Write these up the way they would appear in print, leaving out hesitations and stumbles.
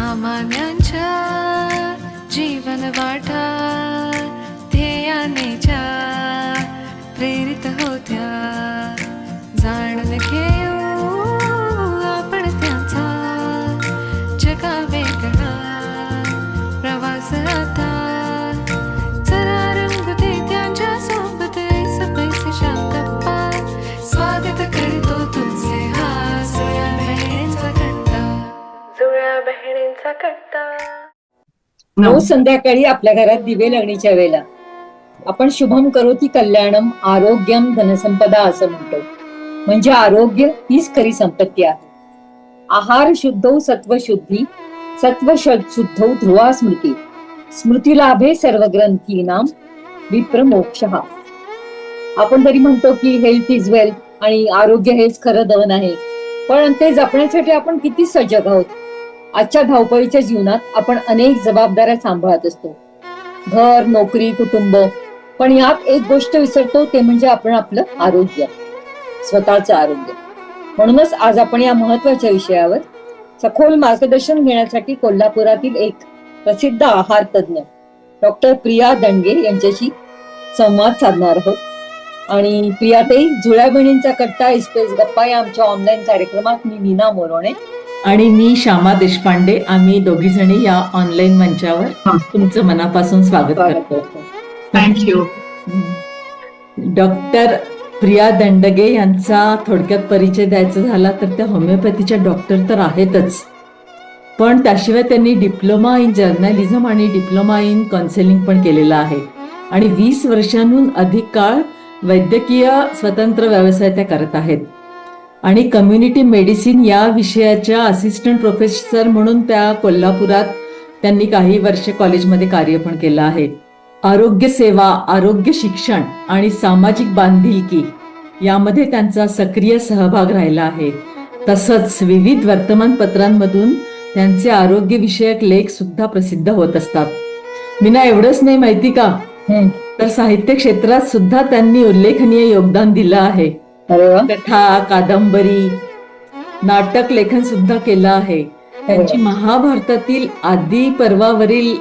सामान्यांच्या जीवन वाटा ध्येयानेच्या प्रेरित होत्या. जाणून घेऊ आपण त्यांचा जगा वेगळा प्रवास आता. चला रंगू दे त्यांच्या सोबत ऐस पैसेच्या गप्पा. स्वागत करतो तुमचे हा जुळ्या बहिणींचा कट्टा. जुळ्या बहिणींचा कट्टा. रोज संध्याकाळी आपल्या घरात दिवे लागणीच्या वेळेला आपण शुभम करोति कल्याणम आरोग्यम धनसंपदा असं म्हणतो. म्हणजे आरोग्य हीच खरी संपत्ती आहे. आहार शुद्धौ सत्व शुद्धी, सत्व शुद्धौ ध्रुवा स्मृती, स्मृती लाभे सर्व ग्रंथीनाम विप्र मोक्षः. आपण तरी म्हणतो की हेल्थ इज वेल्थ आणि आरोग्य हेच खरं धन आहे, पण ते जपण्यासाठी आपण किती सजग आहोत. आजच्या धावपळीच्या जीवनात आपण अनेक जबाबदाऱ्या सांभाळत असतो, घर, नोकरी, कुटुंब. पण यात एक गोष्ट विसरतो, ते म्हणजे आपण आपलं आरोग्य, स्वतःचं आरोग्य. म्हणूनच आज आपण या महत्वाच्या विषयावर सखोल मार्गदर्शन घेण्यासाठी कोल्हापुरातील एक प्रसिद्ध आहार तज्ञ डॉक्टर प्रिया दंडगे यांच्याशी संवाद साधणार आहोत. आणि प्रियाताई, जुळ्या बहिणींचा कट्टा एक्सप्रेस गप्पा या आमच्या ऑनलाईन कार्यक्रमात मी मीना मोरोणे आणि मी श्यामा देशपांडे, आम्ही दोघी जणी या ऑनलाईन मंचावर तुमचं मनापासून स्वागत करतो. थँक्यू. डॉक्टर प्रिया दंडगे यांचा थोडक्यात परिचय द्यायचा झाला तर त्या होमिओपॅथीच्या डॉक्टर तर आहेतच, पण त्याशिवाय त्यांनी डिप्लोमा इन जर्नलिझम आणि डिप्लोमा इन काउन्सिलिंग पण केलेला आहे. आणि 20 वर्षांहून अधिक काळ वैद्यकीय स्वतंत्र व्यवसाय त्या करत आहेत. आणि कम्युनिटी मेडिसिन या विषयाच्या असिस्टंट प्रोफेसर म्हणून त्या कोल्हापुरात त्यांनी काही वर्ष कॉलेजमध्ये कार्य पण केलं आहे. आरोग्य सेवा, आरोग्य शिक्षण आणि सामाजिक बांधिलकी यामध्ये त्यांचा सक्रिय सहभाग राहिला आहे. तसंच विविध वर्तमानपत्रांमधून त्यांचे आरोग्यविषयक लेख सुद्धा प्रसिद्ध होत असतात. मीना, एवढंच नाही माहिती का, तर साहित्य क्षेत्रात सुद्धा त्यांनी उल्लेखनीय योगदान दिलं आहे. कथा, कादंबरी, नाटक लेखन सुद्धा केलं आहे. त्यांची महाभारतातील आदी पर्वावरील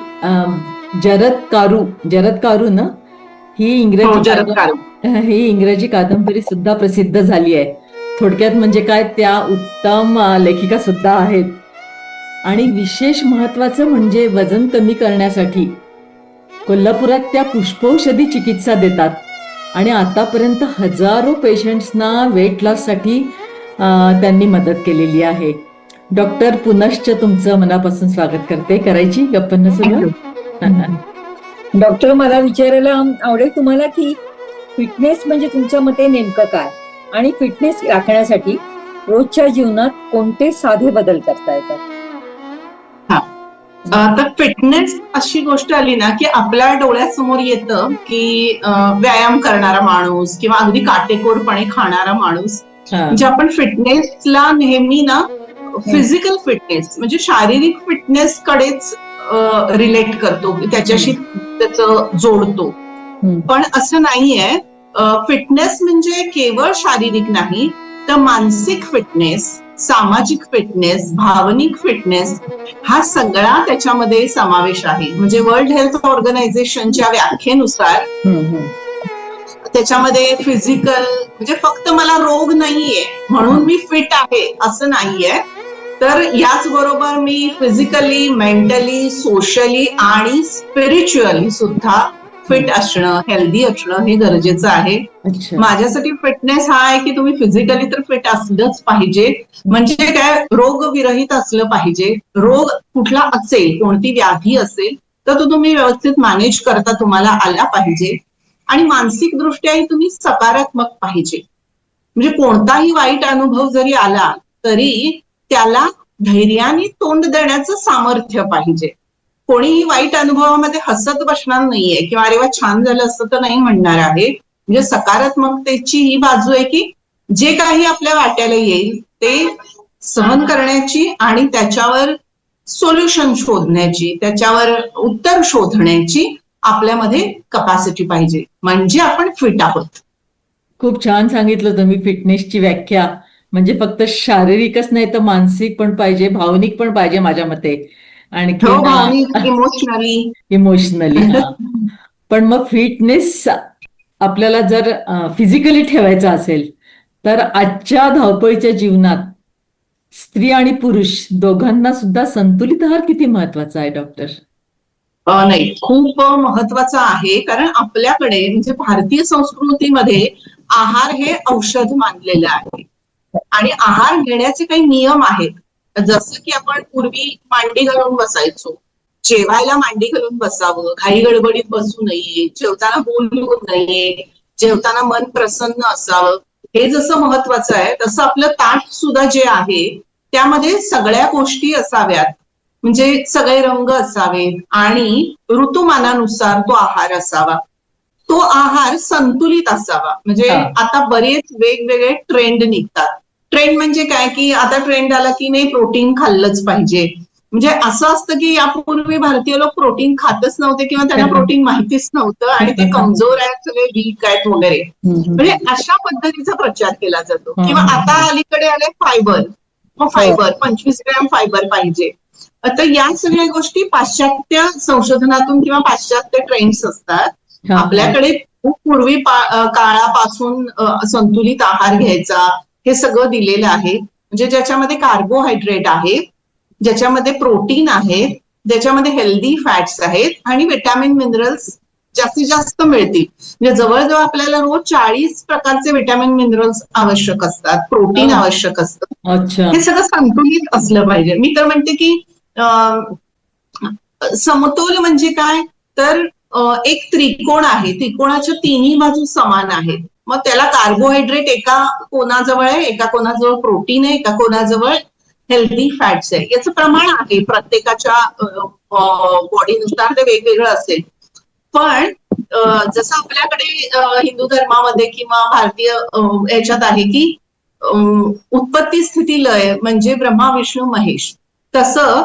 जरदकारू ना ही इंग्रजी कादंबरी सुद्धा प्रसिद्ध झाली आहे. थोडक्यात म्हणजे काय, त्या उत्तम लेखिका सुद्धा आहेत. आणि विशेष महत्वाचं म्हणजे वजन कमी करण्यासाठी कोल्हापुरात त्या पुष्पौषधी चिकित्सा देतात. आणि आतापर्यंत हजारो पेशंट्सना वेट लॉस साठी त्यांनी मदत केलेली आहे. डॉक्टर, पुनश्च तुमचं मनापासून स्वागत करते. करायची गप्पांना सुरुवात. डॉक्टर, मला विचारायला आवडेल तुम्हाला की फिटनेस म्हणजे तुमच्या मते नेमकं काय, आणि फिटनेस राखण्यासाठी रोजच्या जीवनात कोणते साधे बदल करता येतात? तर फिटनेस अशी गोष्ट आली ना की आपल्या डोळ्यासमोर येतं की व्यायाम करणारा माणूस किंवा अगदी काटेकोरपणे खाणारा माणूस. म्हणजे आपण फिटनेसला नेहमी ना फिजिकल फिटनेस म्हणजे शारीरिक फिटनेस कडेच रिलेट करतो, त्याच्याशी त्याचं जोडतो. पण असं नाहीये. फिटनेस म्हणजे केवळ शारीरिक नाही, तर मानसिक फिटनेस, सामाजिक फिटनेस, भावनिक फिटनेस हा सगळा त्याच्यामध्ये समावेश आहे. म्हणजे वर्ल्ड हेल्थ ऑर्गनायझेशनच्या व्याख्येनुसार त्याच्यामध्ये फिजिकल म्हणजे फक्त मला रोग नाहीये म्हणून मी फिट आहे असं नाहीये, तर याच बरोबर मी फिजिकली, मेंटली, सोशली आणि स्पिरिच्युअली सुद्धा फिट असणं, हेल्दी असणं हे गरजेचं आहे. माझ्यासाठी फिटनेस हा आहे की तुम्ही फिजिकली तर फिट असलंच पाहिजे. म्हणजे काय, रोगविरहित असलं पाहिजे. रोग कुठला असेल, कोणती व्याधी असेल तर तो तुम्ही व्यवस्थित मॅनेज करता तुम्हाला आला पाहिजे. आणि मानसिक दृष्ट्याही तुम्ही सकारात्मक पाहिजे. म्हणजे कोणताही वाईट अनुभव जरी आला तरी त्याला धैर्याने तोंड देण्याचं सामर्थ्य पाहिजे. कोणीही वाईट अनुभवामध्ये हसत बसणार नाहीये किंवा अरे वा छान झालं असं तर नाही म्हणणार आहे. म्हणजे सकारात्मकतेची ही बाजू आहे की जे काही आपल्या वाट्याला येईल ते सहन करण्याची आणि त्याच्यावर सोल्युशन शोधण्याची, त्याच्यावर उत्तर शोधण्याची आपल्यामध्ये कपॅसिटी पाहिजे, म्हणजे आपण फिट आहोत. खूप छान सांगितलं तुम्ही फिटनेसची व्याख्या. म्हणजे फक्त शारीरिकच नाही तर मानसिक पण पाहिजे, भावनिक पण पाहिजे माझ्या मते. आणखी हो, भावनिक, इमोशनली. इमोशनली. पण मग फिटनेस आपल्याला जर फिजिकली ठेवायचा असेल तर आजच्या धावपळीच्या जीवनात स्त्री आणि पुरुष दोघांना सुद्धा संतुलित आहार किती महत्वाचा आहे डॉक्टर? नाही, खूप महत्वाचं आहे. कारण आपल्याकडे म्हणजे भारतीय संस्कृतीमध्ये आहार हे औषध मानलेलं आहे आणि आहार घेण्याचे काही नियम आहेत. जसं की आपण पूर्वी मांडी घालून बसायचो, जेवायला मांडी घालून बसावं, घाई गडबडीत बसू नये, जेवताना बोलू नये, जेवताना मन प्रसन्न असावं. हे जसं महत्वाचं आहे तसं आपलं ताट सुद्धा जे आहे त्यामध्ये सगळ्या गोष्टी असाव्यात. म्हणजे सगळे रंग असावेत आणि ऋतुमानानुसार तो आहार असावा. तो आहार संतुलित असावा. म्हणजे आता बरेच वेगवेगळे ट्रेंड निघतात. ट्रेंड म्हणजे काय की आता ट्रेंड आला की नाही प्रोटीन खाल्लंच पाहिजे. म्हणजे असं असतं की यापूर्वी भारतीय लोक प्रोटीन खातच नव्हते किंवा त्यांना प्रोटीन माहितीच नव्हतं आणि ते कमजोर आहेत, सगळे वीक आहेत वगैरे. म्हणजे अशा पद्धतीचा प्रचार केला जातो. किंवा आता अलीकडे आले फायबर, मग फायबर 25 ग्रॅम फायबर पाहिजे. तर या सगळ्या गोष्टी पाश्चात्य संशोधनातून किंवा पाश्चात्य ट्रेंड्स असतात. आपल्याकडे खूप पूर्वी काळापासून संतुलित आहार घ्यायचा हे सगळं दिलेलं आहे. म्हणजे ज्याच्यामध्ये कार्बोहायड्रेट आहे, ज्याच्यामध्ये प्रोटीन आहे, ज्याच्यामध्ये हेल्दी फॅट्स आहेत आणि विटॅमिन मिनरल्स जास्तीत जास्त मिळतील. म्हणजे जवळजवळ आपल्याला रोज 40 प्रकारचे विटॅमिन मिनरल्स आवश्यक असतात, प्रोटीन आवश्यक असतं. हे सगळं संतुलित असलं पाहिजे. मी तर म्हणते की समतोल म्हणजे काय तर एक त्रिकोण आहे, त्रिकोणाच्या तिन्ही बाजू समान आहेत. मग त्याला कार्बोहायड्रेट एका कोणाजवळ आहे, एका कोणाजवळ प्रोटीन आहे, एका कोणाजवळ हेल्दी फॅट्स आहे. याचं प्रमाण आहे प्रत्येकाच्या बॉडीनुसार ते वेगवेगळं असेल. पण जसं आपल्याकडे हिंदू धर्मामध्ये किंवा भारतीय याच्यात आहे की उत्पत्ती स्थिती लय म्हणजे ब्रह्मा विष्णू महेश, तसं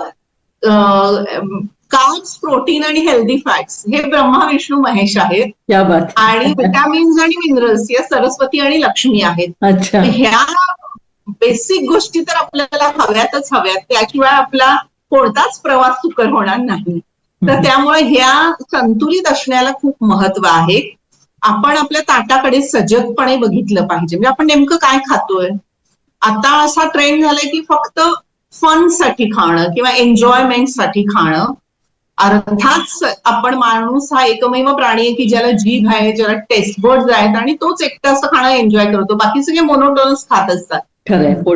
कार्ब्स, प्रोटीन आणि हेल्दी फॅट्स हे ब्रह्मा विष्णू महेश आहेत आणि विटॅमिन्स आणि मिनरल्स या सरस्वती आणि लक्ष्मी आहेत. ह्या बेसिक गोष्टी तर आपल्याला हव्यातच हव्यात, त्याशिवाय आपला कोणताच प्रवास सुकर होणार नाही. तर त्यामुळे ह्या संतुलित असण्याला खूप महत्व आहे. आपण आपल्या ताटाकडे सजगपणे बघितलं पाहिजे. म्हणजे आपण नेमकं काय खातोय. आता असा ट्रेंड झालाय की फक्त फन साठी खाणं किंवा एन्जॉयमेंटसाठी खाणं. अर्थात आपण माणूस हा एकमेव प्राणी आहे की ज्याला जीभ आहे, ज्याला टेस्ट बर्ड्स आहेत आणि तोच एकटा असं खाणं एन्जॉय करतो. बाकी सगळे मोनोटोनस खात असतात.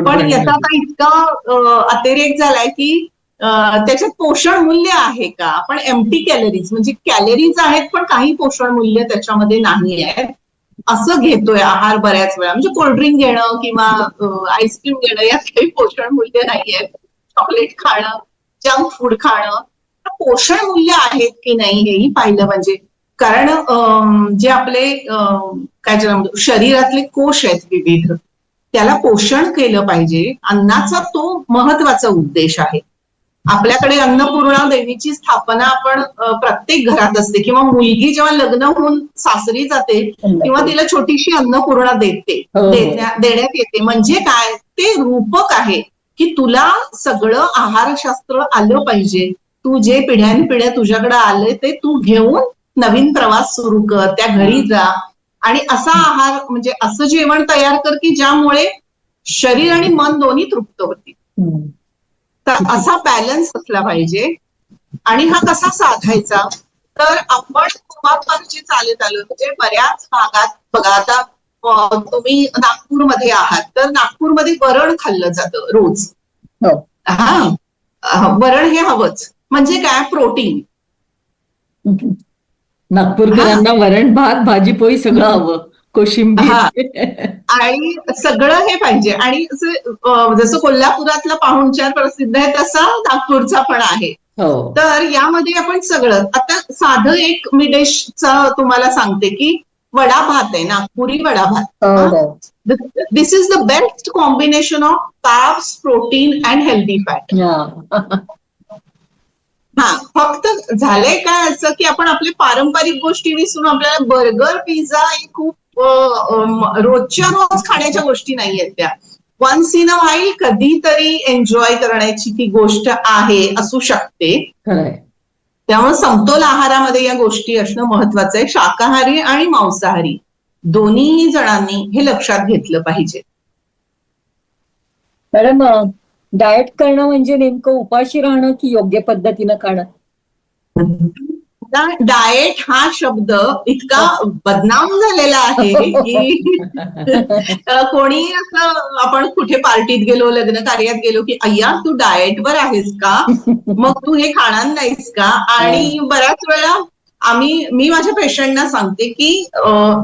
पण याचा आता इतका अतिरेक झालाय की त्याच्यात पोषण मूल्य आहे का. आपण एम्प्टी कॅलरीज म्हणजे कॅलरीज आहेत पण काही पोषण मूल्य त्याच्यामध्ये नाही आहे असं घेतोय आहार बऱ्याच वेळा. म्हणजे कोल्ड्रिंक घेणं किंवा आईस्क्रीम घेणं यात काही पोषण मूल्य नाहीये. चॉकलेट खाणं, जंक फूड खाणं, पोषण मूल्य आहेत की नाही हेही पाहिलं म्हणजे. कारण जे आपले काय शरीरातले कोश आहेत विविध, त्याला पोषण केलं पाहिजे. अन्नाचा तो महत्वाचा उद्देश आहे. आपल्याकडे अन्नपूर्णा देवीची स्थापना आपण प्रत्येक घरात असते किंवा मुलगी जेव्हा लग्न होऊन सासरी जाते किंवा तिला छोटीशी अन्नपूर्णा देण्यात येते. म्हणजे काय ते रूपक आहे की तुला सगळं आहारशास्त्र आलं पाहिजे. तू जे पिढ्यानपिढ्या तुझ्याकडे आलंय ते तू घेऊन नवीन प्रवास सुरू कर, त्या घरी जा आणि असा आहार म्हणजे असं जेवण तयार कर की ज्यामुळे शरीर आणि मन दोन्ही तृप्त होतील. तर असा बॅलन्स असला पाहिजे. आणि हा कसा साधायचा तर आपण जे चालत आलो म्हणजे बऱ्याच भागात बघा. आता तुम्ही नागपूरमध्ये आहात तर नागपूरमध्ये वरण खाल्लं जातं रोज. वरण हे हवंच. म्हणजे काय प्रोटीन. नागपूरकरांना वरण भात भाजी पोळी सगळं हवं, कोशिंबीर आणि सगळं हे पाहिजे. आणि जसं कोल्हापुरातला पाहुणचार प्रसिद्ध आहे तसा नागपूरचा पण आहे. तर यामध्ये आपण सगळं आता साधं एक मी डिशचा तुम्हाला सांगते की वडा भात आहे, नागपुरी वडा भात. This is the best combination of carbs, protein and healthy fat. फक्त झालंय काय असं की आपण आपली पारंपरिक गोष्टी विसरून आपल्याला बर्गर, पिझ्झा हे खूप रोजच्या रोज खाण्याच्या गोष्टी नाहीयेत त्या. वन्स इन अ व्हाईल कधीतरी एन्जॉय करण्याची ती गोष्ट आहे, असू शकते. खरंय. त्यामुळे समतोल आहारामध्ये या गोष्टी असणं महत्वाचं आहे. शाकाहारी आणि मांसाहारी दोन्ही जणांनी हे लक्षात घेतलं पाहिजे. मॅडम, डाएट करणं म्हणजे नेमकं उपाशी राहणं की योग्य पद्धतीनं खाणं? डाएट हा शब्द इतका बदनाम झालेला आहे की कोणी असं, आपण कुठे पार्टीत गेलो, लग्न कार्यात गेलो की अय्या तू डाएटवर आहेस का, मग तू हे खाणार नाहीस का. आणि बऱ्याच वेळा मी माझ्या पेशंटना सांगते की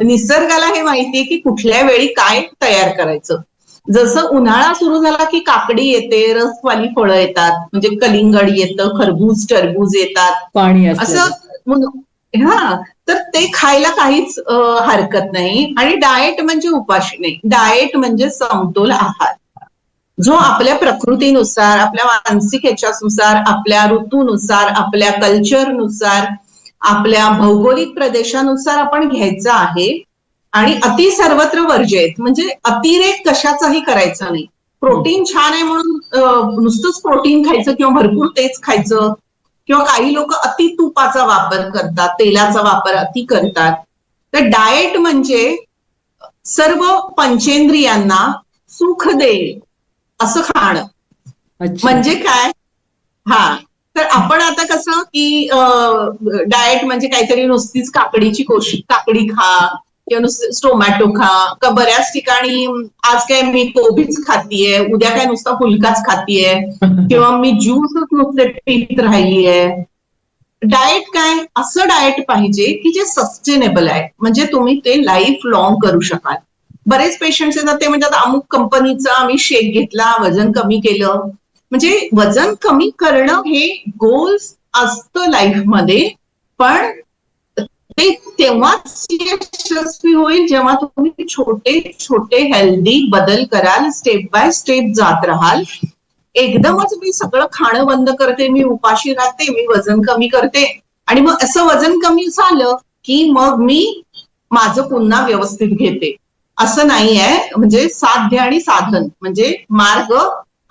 निसर्गाला हे माहितीये की कुठल्या वेळी काय तयार करायचं. जसं उन्हाळा सुरू झाला की काकडी येते, रसवाली फळं येतात, म्हणजे कलिंगड येतं, खरबूज टरबूज येतात, पाणी असं. हा, तर ते खायला काहीच हरकत नाही. आणि डाएट म्हणजे उपाशी नाही, डाएट म्हणजे समतोल आहार, जो आपल्या प्रकृतीनुसार, आपल्या मानसिक ह्याच्यानुसार, आपल्या ऋतूनुसार, आपल्या कल्चरनुसार, आपल्या भौगोलिक प्रदेशानुसार आपण घ्यायचा आहे. आणि अति सर्वत्र वर्जयेत, म्हणजे अतिरेक कशाचाही करायचा नाही. प्रोटीन छान आहे म्हणून नुसतंच प्रोटीन खायचं किंवा भरपूर तेच खायचं, किंवा काही लोक अति तुपाचा वापर करतात, तेलाचा वापर अति करतात. तर डाएट म्हणजे सर्व पंचेंद्रियांना सुख देईल असं खाणं. अच्छा. म्हणजे काय, हा, तर आपण आता कसं की डाएट म्हणजे काहीतरी नुसतीच काकडी खा किंवा नुसतं टोमॅटो खा, का बऱ्याच ठिकाणी आज काय मी कोबीच खातीये, उद्या काय नुसता फुलकाच खातीये, किंवा मी ज्यूसच नुसते पीत राहिलीये. डाएट काय, असं डाएट पाहिजे की जे सस्टेनेबल आहे, म्हणजे तुम्ही ते लाईफ लॉंग करू शकाल. बरेच पेशंट्स येतात ते म्हणतात अमुक कंपनीचा आम्ही शेक घेतला, वजन कमी केलं. म्हणजे वजन कमी करणं हे गोल्स असतं लाईफमध्ये, पण ते तेव्हाच यशस्वी होईल जेव्हा तुम्ही छोटे छोटे हेल्दी बदल कराल, स्टेप बाय स्टेप जात राहाल. एकदमच मी सगळं खाणं बंद करते, मी उपाशी राहते, मी वजन कमी करते, आणि मग असं वजन कमी झालं की मग मी माझं पुन्हा व्यवस्थित घेते, असं नाही आहे. म्हणजे साध्य आणि साधन, म्हणजे मार्ग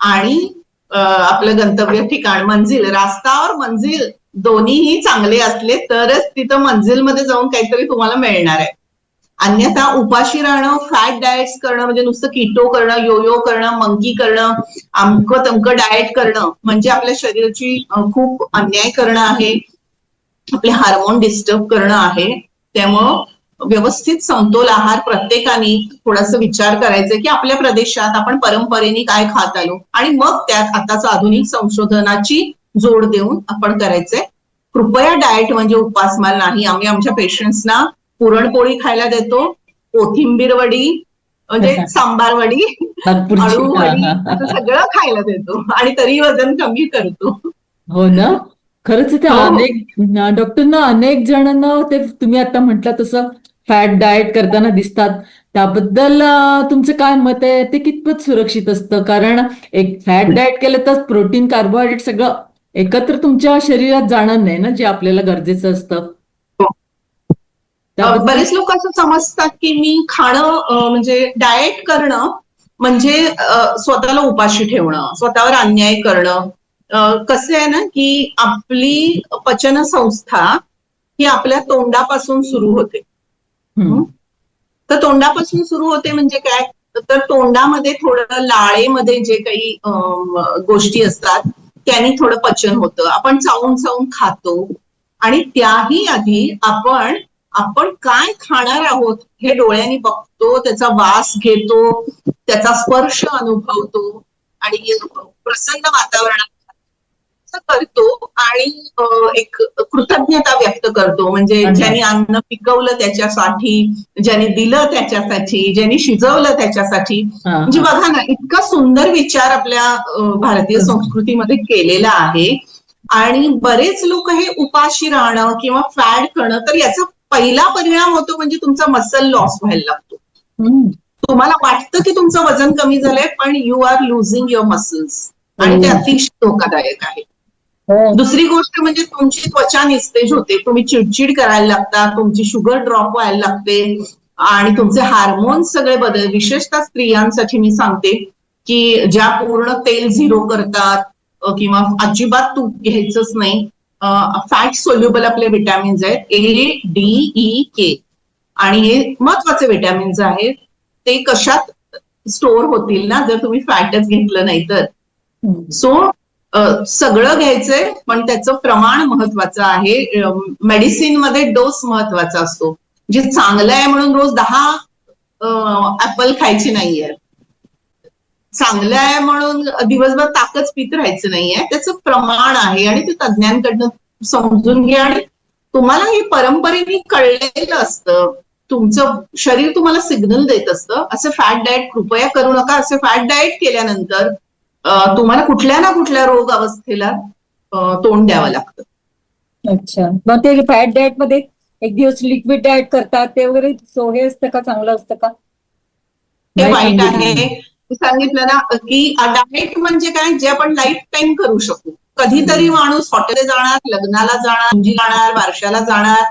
आणि आपलं गंतव्य ठिकाण, मंजिल, रास्ता और मंजिल दोन्हीही चांगले असले तरच तिथं मंजिलमध्ये जाऊन काहीतरी तुम्हाला मिळणार आहे. अन्यथा उपाशी राहणं, फॅट डाएट्स करणं, म्हणजे नुसतं कीटो करणं, योयो करणं, मंकी करणं, अमकं तमकं डाएट करणं, म्हणजे आपल्या शरीराची खूप अन्याय करणं आहे, आपले हार्मोन डिस्टर्ब करणं आहे. त्यामुळं व्यवस्थित समतोल आहार प्रत्येकाने थोडासा विचार करायचा की आपल्या प्रदेशात आपण परंपरेने काय खात आलो, आणि मग त्यात आताच आधुनिक संशोधनाची जोड देऊन आपण करायचंय. कृपया डाएट म्हणजे उपासमार नाही. आम्ही आमच्या पेशंट्सना पुरणपोळी खायला देतो, कोथिंबीर वडी म्हणजे सांबार वडी, नागपूरची. अळू वडी, असं सगळं खायला देतो, आणि तरी वजन कमी करतो. हो ना, खरंच ते हो. अनेक डॉक्टरना, अनेक जणांना ते तुम्ही आता म्हटलं तसं फॅट डाएट करताना दिसतात. त्याबद्दल तुमचं काय मत आहे? ते कितपत सुरक्षित असतं? कारण एक फॅट डाएट केलं तर प्रोटीन, कार्बोहायड्रेट सगळं एकत्र तुमच्या शरीरात जाणार नाही ना, जे आपल्याला गरजेचं असतं. त्याबद्दल बरेच लोक असं समजतात की मी खाणं म्हणजे डाएट करणं म्हणजे स्वतःला उपाशी ठेवणं, स्वतःवर अन्याय करणं. कसं आहे ना की आपली पचन संस्था ही आपल्या तोंडापासून सुरू होते. तर तोंडापासून सुरू होते म्हणजे काय, तर तोंडामध्ये थोडं लाळेमध्ये जे काही गोष्टी असतात त्यांनी थोडं पचन होतं. आपण चावून चावून खातो, आणि त्याही आधी आपण काय खाणार आहोत हे डोळ्यांनी बघतो, त्याचा वास घेतो, त्याचा स्पर्श अनुभवतो, आणि प्रसन्न वातावरणात करतो, आणि एक कृतज्ञता व्यक्त करतो. म्हणजे ज्यांनी अन्न पिकवलं त्याच्यासाठी, ज्यांनी दिलं त्याच्यासाठी, ज्यांनी शिजवलं त्याच्यासाठी. म्हणजे बघा ना, इतका सुंदर विचार आपल्या भारतीय संस्कृतीमध्ये केलेला आहे. आणि बरेच लोक हे उपाशी राहणं किंवा फॅट करणं, तर याचा पहिला परिणाम होतो म्हणजे तुमचा मसल लॉस व्हायला लागतो. तुम्हाला वाटतं की तुमचं वजन कमी झालंय, पण you are losing your muscles, आणि ते अतिशय धोकादायक आहे. दुसरी गोष्ट म्हणजे तुमची त्वचा निस्तेज होते, तुम्ही चिडचिड करायला लागता, तुमची शुगर ड्रॉप व्हायला लागते, आणि तुमचे हार्मोन्स सगळे बदल, विशेषतः स्त्रियांसाठी मी सांगते की ज्या पूर्ण तेल झिरो करतात किंवा अजिबात तूप घ्यायचंच नाही. फॅट सोल्युबल आपले विटॅमिन्स आहेत A, D, E, K आणि हे महत्वाचे विटॅमिन्स आहेत. ते कशात स्टोअर होतील ना जर तुम्ही फॅटच घेतलं नाही तर. सो सगळं घ्यायचंय पण त्याचं प्रमाण महत्वाचं आहे. मेडिसिन मध्ये डोस महत्वाचा असतो. जे चांगलं आहे म्हणून रोज 10 ऍपल खायची नाहीये. चांगलं आहे म्हणून दिवसभर ताकच पित राहायचं नाहीये. त्याचं प्रमाण आहे आणि ते तज्ज्ञांकडनं समजून घ्या. आणि तुम्हाला हे परंपरेने कळलेलं असतं. तुमचं शरीर तुम्हाला सिग्नल देत असतं असं फॅट डाएट कृपया करू नका. असे फॅट डाएट केल्यानंतर तुम्हाला कुठल्या ना कुठल्या रोग अवस्थेला तोंड द्यावं लागतं. अच्छा, मग ते फॅट डाएट मध्ये एक दिवस लिक्विड डाएट करतात ते वगैरे हे असतं का, चांगलं असतं का? हे वाईट आहे. सांगितलं ना की डाएट म्हणजे काय, जे आपण लाईफ टाईम करू शकू. कधीतरी माणूस हॉटेलला जाणार, लग्नाला जाणार, जाणार, बारशाला जाणार,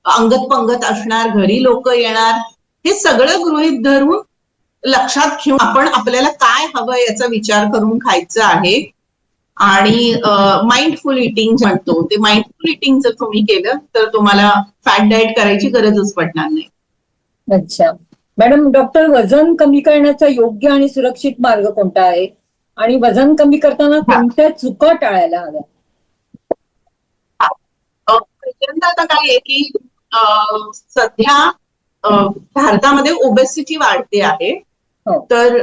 अंगत पंगत असणार, घरी लोक येणार, हे सगळं गृहीत धरून लक्षात घेऊन आपण आपल्याला काय हवं याचा विचार करून खायचं आहे. आणि माइंडफुल इटिंग म्हणतो, ते माइंडफुल इटिंग जर तुम्ही केलं तर तुम्हाला फॅट डाएट करायची गरजच पडणार नाही. अच्छा मॅडम, डॉक्टर, वजन कमी करण्याचा योग्य आणि सुरक्षित मार्ग कोणता आहे आणि वजन कमी करताना कोणत्या चुका टाळायला हव्या? पहिल्यांदा आता काय आहे की सध्या भारतामध्ये ओबेसिटी वाढते आहे. तर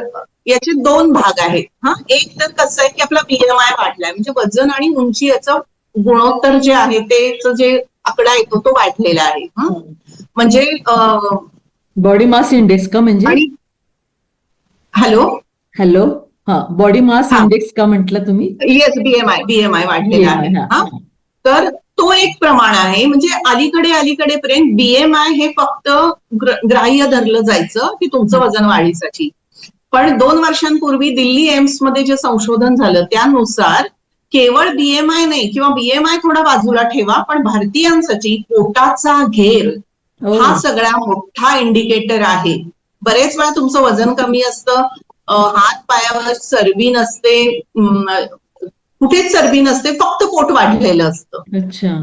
याचे 2 भाग आहेत. एक तर कसं आहे की आपला BMI वाढलाय, म्हणजे वजन आणि उंची याचं गुणोत्तर जे आहे ते जे आकडा येतो तो वाढलेला आहे. म्हणजे बॉडी मास इंडेक्स का, म्हणजे हॅलो बॉडी मास इंडेक्स का म्हटलं तुम्ही? येस, BMI वाढलेला आहे. तर तो एक प्रमाण आहे. म्हणजे अलीकडेपर्यंत BMI हे फक्त ग्राह्य धरलं जायचं की तुमचं वजन वाढीसाठी. पण 2 वर्षांपूर्वी दिल्ली एम्स मध्ये जे संशोधन झालं त्यानुसार केवळ BMI नाही, किंवा BMI थोडा बाजूला ठेवा, पण भारतीयांसाठी पोटाचा घेर हा सगळा मोठा इंडिकेटर आहे. बरेच वेळा तुमचं वजन कमी असतं, हात पायावर चरबी नसते, कुठेच चरबी नसते, फक्त पोट वाढलेलं असतं. अच्छा.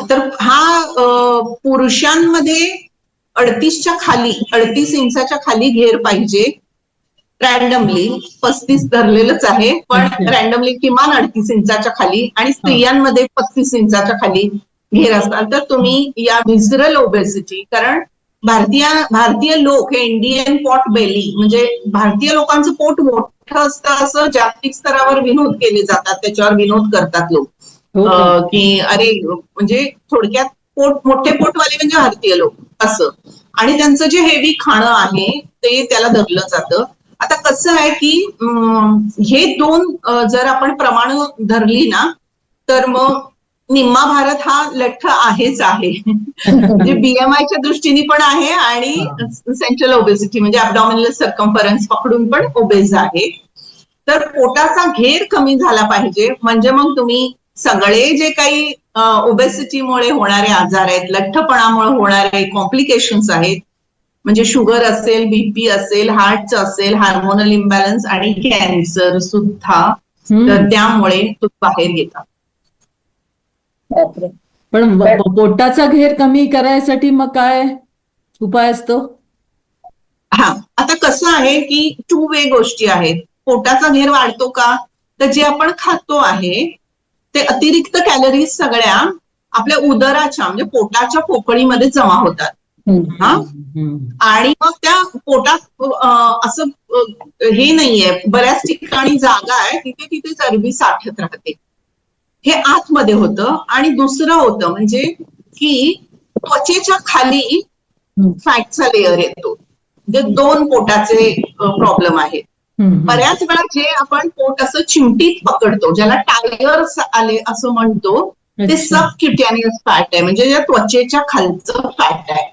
तर पुरुषांमध्ये 38 इंचाच्या खाली घेर पाहिजे. रॅन्डमली 35 धरलेलंच आहे, पण रॅन्डमली किमान 38 इंचाच्या खाली. आणि स्त्रियांमध्ये 35 इंचाच्या खाली घेर असतात तर तुम्ही या व्हिसरल ओबेसिटी, कारण भारतीय लोक हे इंडियन पॉट बेली, म्हणजे भारतीय लोकांचं पोट मोठं असतं असं जागतिक स्तरावर विनोद केले जातात, त्याच्यावर विनोद करतात लोक की अरे म्हणजे थोडक्यात मोठे पोटवाले म्हणजे भारतीय लोक असं. आणि त्यांचं जे हेवी खाणं आहे ते त्याला धरलं जातं. आता कसं आहे की हे 2 जर आपण प्रमाण धरली ना तर मग निम्मा भारत हा लठ्ठ आहेच आहे. म्हणजे BMIच्या दृष्टीने पण आहे आणि सेंट्रल ओबेसिटी म्हणजे ऍब्डॉमिनल सर्कम्फरन्स पकडून पण ओबेस आहे. तर पोटाचा घेर कमी झाला पाहिजे. म्हणजे मग तुम्ही सगळे जे काही ओबेसिटीमुळे होणारे आजार आहेत, लठ्ठपणामुळे होणारे कॉम्प्लिकेशन्स आहेत, म्हणजे शुगर असेल, BP असेल, हार्टचं असेल, हार्मोनल इम्बॅलन्स आणि कॅन्सर सुद्धा, तर त्यामुळे तुम्ही बाहेर येतात. पण पोटाचा घेर कमी करायसाठी मग काय उपाय असतो? आता कसं आहे की 2 वे गोष्टी आहेत. पोटाचा घेर वाढतो का, तर जे आपण खातो आहे ते अतिरिक्त कॅलरीज सगळ्या आपल्या उदराच्या म्हणजे पोटाच्या पोकळीमध्ये जमा होतात. आणि मग त्या पोटात असं हे नाहीये, बऱ्याच ठिकाणी जागा आहे तिथे चरबी साठत राहते. हे आतमध्ये होतं. आणि दुसरं होतं म्हणजे की त्वचेच्या खाली फॅटचा लेअर येतो. म्हणजे 2 पोटाचे प्रॉब्लेम आहेत. बऱ्याच वेळा जे आपण पोट असं चिमटीत पकडतो, ज्याला टायर्स आले असं म्हणतो, ते सबक्युटॅनियस फॅट आहे, म्हणजे या त्वचेच्या खालचं फॅट आहे.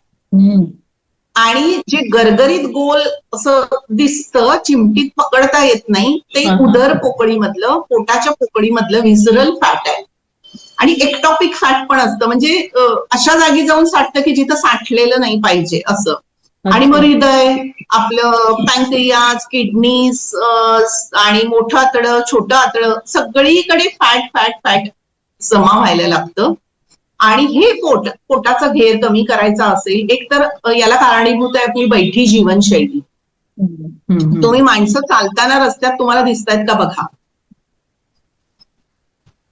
आणि जे गरगरीत गोल असं दिसतं, चिमटीत पकडता येत नाही, ते उदर पोकळीमधलं, पोटाच्या पोकळीमधलं व्हिसरल फॅट आहे. आणि एक्टॉपिक फॅट पण असतं, म्हणजे अशा जागी जाऊन साठतं की जिथं साठलेलं नाही पाहिजे असं. आणि मग हृदय, आपलं पॅन्क्रियाज, किडनीज आणि मोठं आतडं, छोटं आतडं, सगळीकडे फॅट फॅट फॅट जमा व्हायला लागतं. आणि हे पोटाचा घेर कमी करायचा असेल, एक तर याला कारणीभूत आहे आपली बैठी जीवनशैली. तुम्ही माणसं चालताना रस्त्यात तुम्हाला दिसतायत का बघा,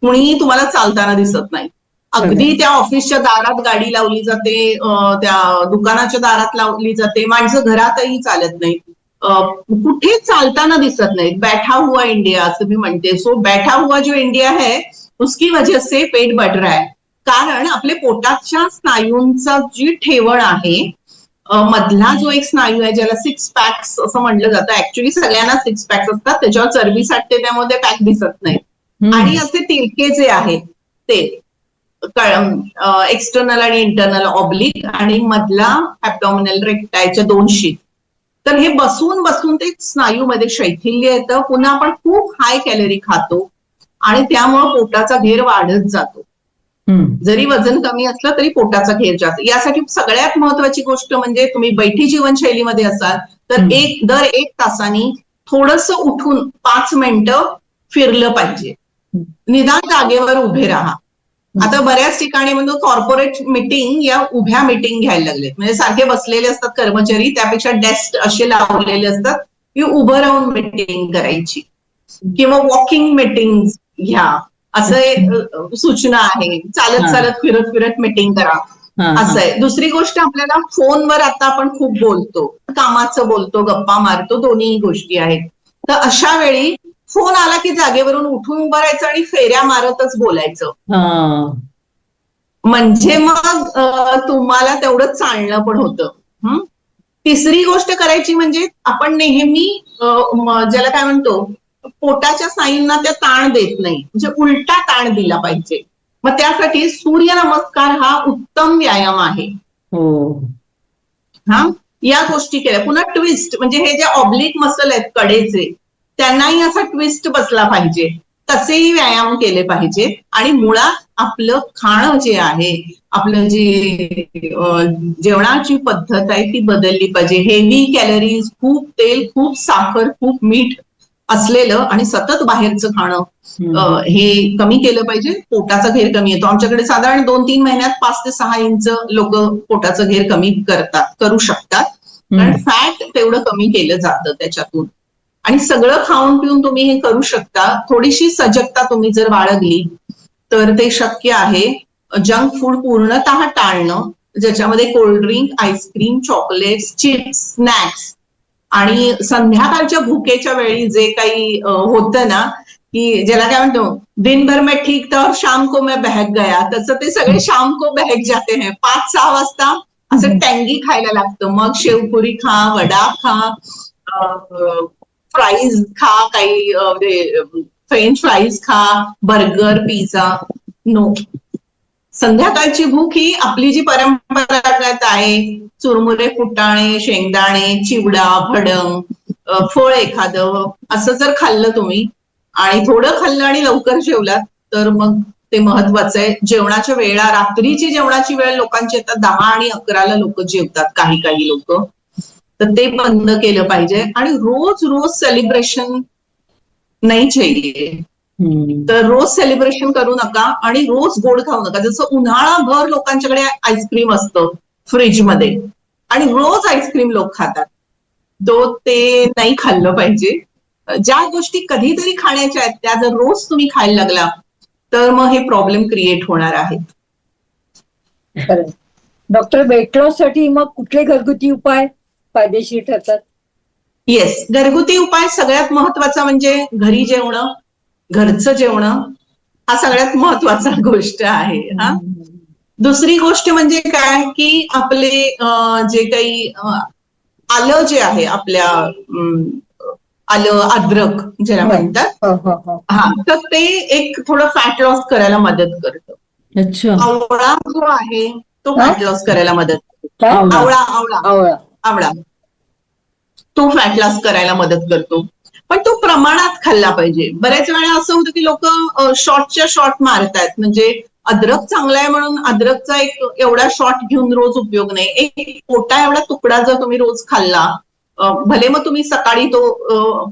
कुणीही तुम्हाला चालताना दिसत नाही. अगदी त्या ऑफिसच्या दारात गाडी लावली जाते, त्या दुकानाच्या दारात लावली जाते, माणसं घरातही चालत नाहीत, कुठेच चालताना दिसत नाहीत. बैठा हुआ इंडिया असं मी म्हणते. सो बैठा हुआ जो इंडिया है उसकी वजह से पेट बढ़ रहा है. कारण आपले पोटाच्या स्नायूंचा जी ठेवण आहे, मधला जो एक स्नायू आहे ज्याला 6 पॅक्स असं म्हटलं जातं, ऍक्च्युली सगळ्यांना 6 पॅक्स असतात, त्याच्यावर चरबी साठते त्यामध्ये पॅक दिसत नाही. आणि असे तिरके जे आहेत ते एक्सटर्नल आणि इंटरनल ऑब्लिक आणि मधला ऍब्डॉमिनल रेक्टायच्या 2 शीट. तर हे बसून बसून ते स्नायूमध्ये शैथिल्य येतं. पुन्हा आपण खूप हाय कॅलरी खातो आणि त्यामुळे पोटाचा घेर वाढत जातो. जरी वजन कमी असलं तरी पोटाचा घेर जास्त. यासाठी सगळ्यात महत्वाची गोष्ट म्हणजे तुम्ही बैठी जीवनशैलीमध्ये असाल तर दर 1 तासानी थोडंसं उठून 5 मिनिटं फिरलं पाहिजे. निदान जागेवर उभे राहा. आता बऱ्याच ठिकाणी म्हणजे कॉर्पोरेट मीटिंग या उभ्या मीटिंग घ्यायला लागले, म्हणजे सारखे बसलेले असतात कर्मचारी, त्यापेक्षा डेस्क असे लावलेले असतात की उभं राहून मीटिंग करायची, किंवा वॉकिंग मीटिंग घ्या असं सूचना आहे. चालत चालत फिरत फिरत मीटिंग करा असं आहे. दुसरी गोष्ट, आपल्याला फोनवर आता आपण खूप बोलतो, कामाचं बोलतो, गप्पा मारतो, दोन्ही गोष्टी आहेत. तर अशा वेळी फोन आला की जागेवरून उठून उभं राहायचं आणि फेऱ्या मारतच बोलायचं, म्हणजे मग तुम्हाला तेवढं चालणं पण होतं. तिसरी गोष्ट करायची म्हणजे आपण नेहमी ज्याला काय म्हणतो, पोटाच्या स्नायूंना त्या ताण देत नाही, म्हणजे उलटा ताण दिला पाहिजे. मग त्यासाठी सूर्य नमस्कार हा उत्तम व्यायाम आहे. या गोष्टी केल्या. पुन्हा ट्विस्ट, म्हणजे हे जे ऑब्लिक मसल आहेत कडेचे, त्यांनाही असा ट्विस्ट बसला पाहिजे, तसेही व्यायाम केले पाहिजे. आणि मुळात आपलं खाणं जे आहे, आपलं जे जेवणाची पद्धत आहे ती बदलली पाहिजे. हेवी कॅलरीज, खूप तेल, खूप साखर, खूप मीठ असलेलं आणि सतत बाहेरचं खाणं हे कमी केलं पाहिजे. पोटाचा घेर कमी येतो. आमच्याकडे साधारण 2-3 महिन्यात 5 ते 6 इंच लोक पोटाचं घेर कमी करू शकतात, कारण फॅट तेवढं कमी केलं जातं त्याच्यातून. आणि सगळं खाऊन पिऊन तुम्ही हे करू शकता. थोडीशी सजगता तुम्ही जर बाळगली तर ते शक्य आहे. जंक फूड पूर्णतः टाळणं, ज्याच्यामध्ये cold drink, ice cream, chocolates, chips, snacks, आणि संध्याकाळच्या भुकेच्या वेळी जे काही होतं ना, की ज्याला काय म्हणतो, दिन भर में ठीक था और शाम को मैं बहक गया, तसं ते सगळे शाम को बहक जाते हैं. 5-6 वाजता असं टँगी खायला लागतं. मग शेवपुरी खा, वडा खा, फ्राईज खा, काही फ्रेंच फ्राईज खा, बर्गर, पिझ्झा. नो. संध्याकाळची भूक ही आपली जी परंपरागत आहे, चुरमुरे, फुटाणे, शेंगदाणे, चिवडा, भडंग, फळ एखादं असं जर खाल्लं तुम्ही आणि थोडं खाल्लं आणि लवकर जेवलात तर मग ते महत्वाचं आहे. जेवणाच्या वेळा, रात्रीची जेवणाची वेळ लोकांची आता 10 आणि 11ला लोक जेवतात, काही लोक, तर ते बंद केलं पाहिजे. आणि रोज रोज सेलिब्रेशन नाही चाहिए. तर रोज सेलिब्रेशन करू नका आणि रोज गोड खाऊ नका. जसं उन्हाळाभर लोकांच्याकडे आईस्क्रीम असतं फ्रीजमध्ये आणि रोज आईस्क्रीम लोक खातात, तो ते नाही खाल्लं पाहिजे. ज्या गोष्टी कधीतरी खाण्याच्या आहेत त्या जर रोज तुम्ही खायला लागला तर मग हे प्रॉब्लेम क्रिएट होणार आहेत. डॉक्टर, वेट लॉस साठी मग कुठले घरगुती उपाय फायदेशीर ठरतात? येस, घरगुती उपाय सगळ्यात महत्वाचा म्हणजे घरी जेवणं, घरचं जेवणं हा सगळ्यात महत्वाचा गोष्ट आहे. दुसरी गोष्ट म्हणजे काय की आपले जे काही आलं जे आहे, आपल्या आलं, अद्रक ज्याला म्हणतात, तर ते एक थोडं फॅट लॉस करायला मदत करतं. आवळा जो आहे तो फॅट लॉस करायला मदत करतो. आवळा तो फॅट लॉस करायला मदत करतो, पण तो प्रमाणात खाल्ला पाहिजे. बऱ्याच वेळा असं होतं की लोक शॉर्टच्या शॉर्ट मारतात, म्हणजे अद्रक चांगला आहे म्हणून अद्रकचा एक एवढा शॉट घेऊन रोज उपयोग नाही. एक पोटा एवढा तुकडा जर तुम्ही रोज खाल्ला, भले मग तुम्ही सकाळी तो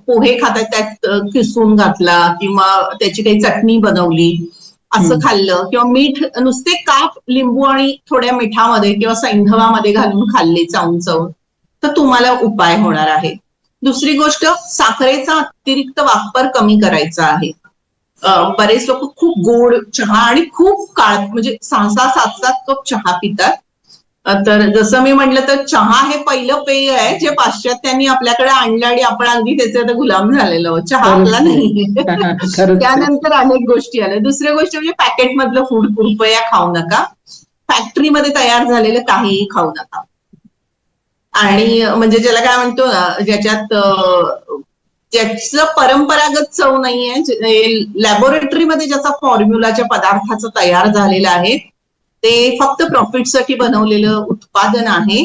पोहे खाताय त्यात किसून घातला किंवा त्याची काही चटणी बनवली असं खाल्लं, किंवा मीठ नुसते काप लिंबू आणि थोड्या मिठामध्ये किंवा सैंधवामध्ये घालून खाल्ले चावून चावून, तर तुम्हाला उपाय होणार आहे. दुसरी गोष्ट, साखरेचा अतिरिक्त वापर कमी करायचा आहे. बरेच लोक खूप गोड चहा आणि खूप काळ म्हणजे 6-7 कप चहा पितात. तर जसं मी म्हटलं तर चहा हे पहिलं पेय आहे जे पाश्चात्यांनी आपल्याकडे आणलं आणि आपण अगदी त्याचे आता गुलाम झालेलो. चहा आपला नाही. त्यानंतर अनेक गोष्टी आल्या. दुसरी गोष्ट म्हणजे पॅकेटमधलं फूड कृपया खाऊ नका. फॅक्टरीमध्ये तयार झालेलं काहीही खाऊ नका. आणि म्हणजे ज्याला काय म्हणतो ना, ज्याचं परंपरागत चव नाहीये, लॅबोरेटरीमध्ये ज्याचा फॉर्म्युलाच्या पदार्थाचा तयार झालेला आहे, ते फक्त प्रॉफिटसाठी बनवलेलं उत्पादन आहे,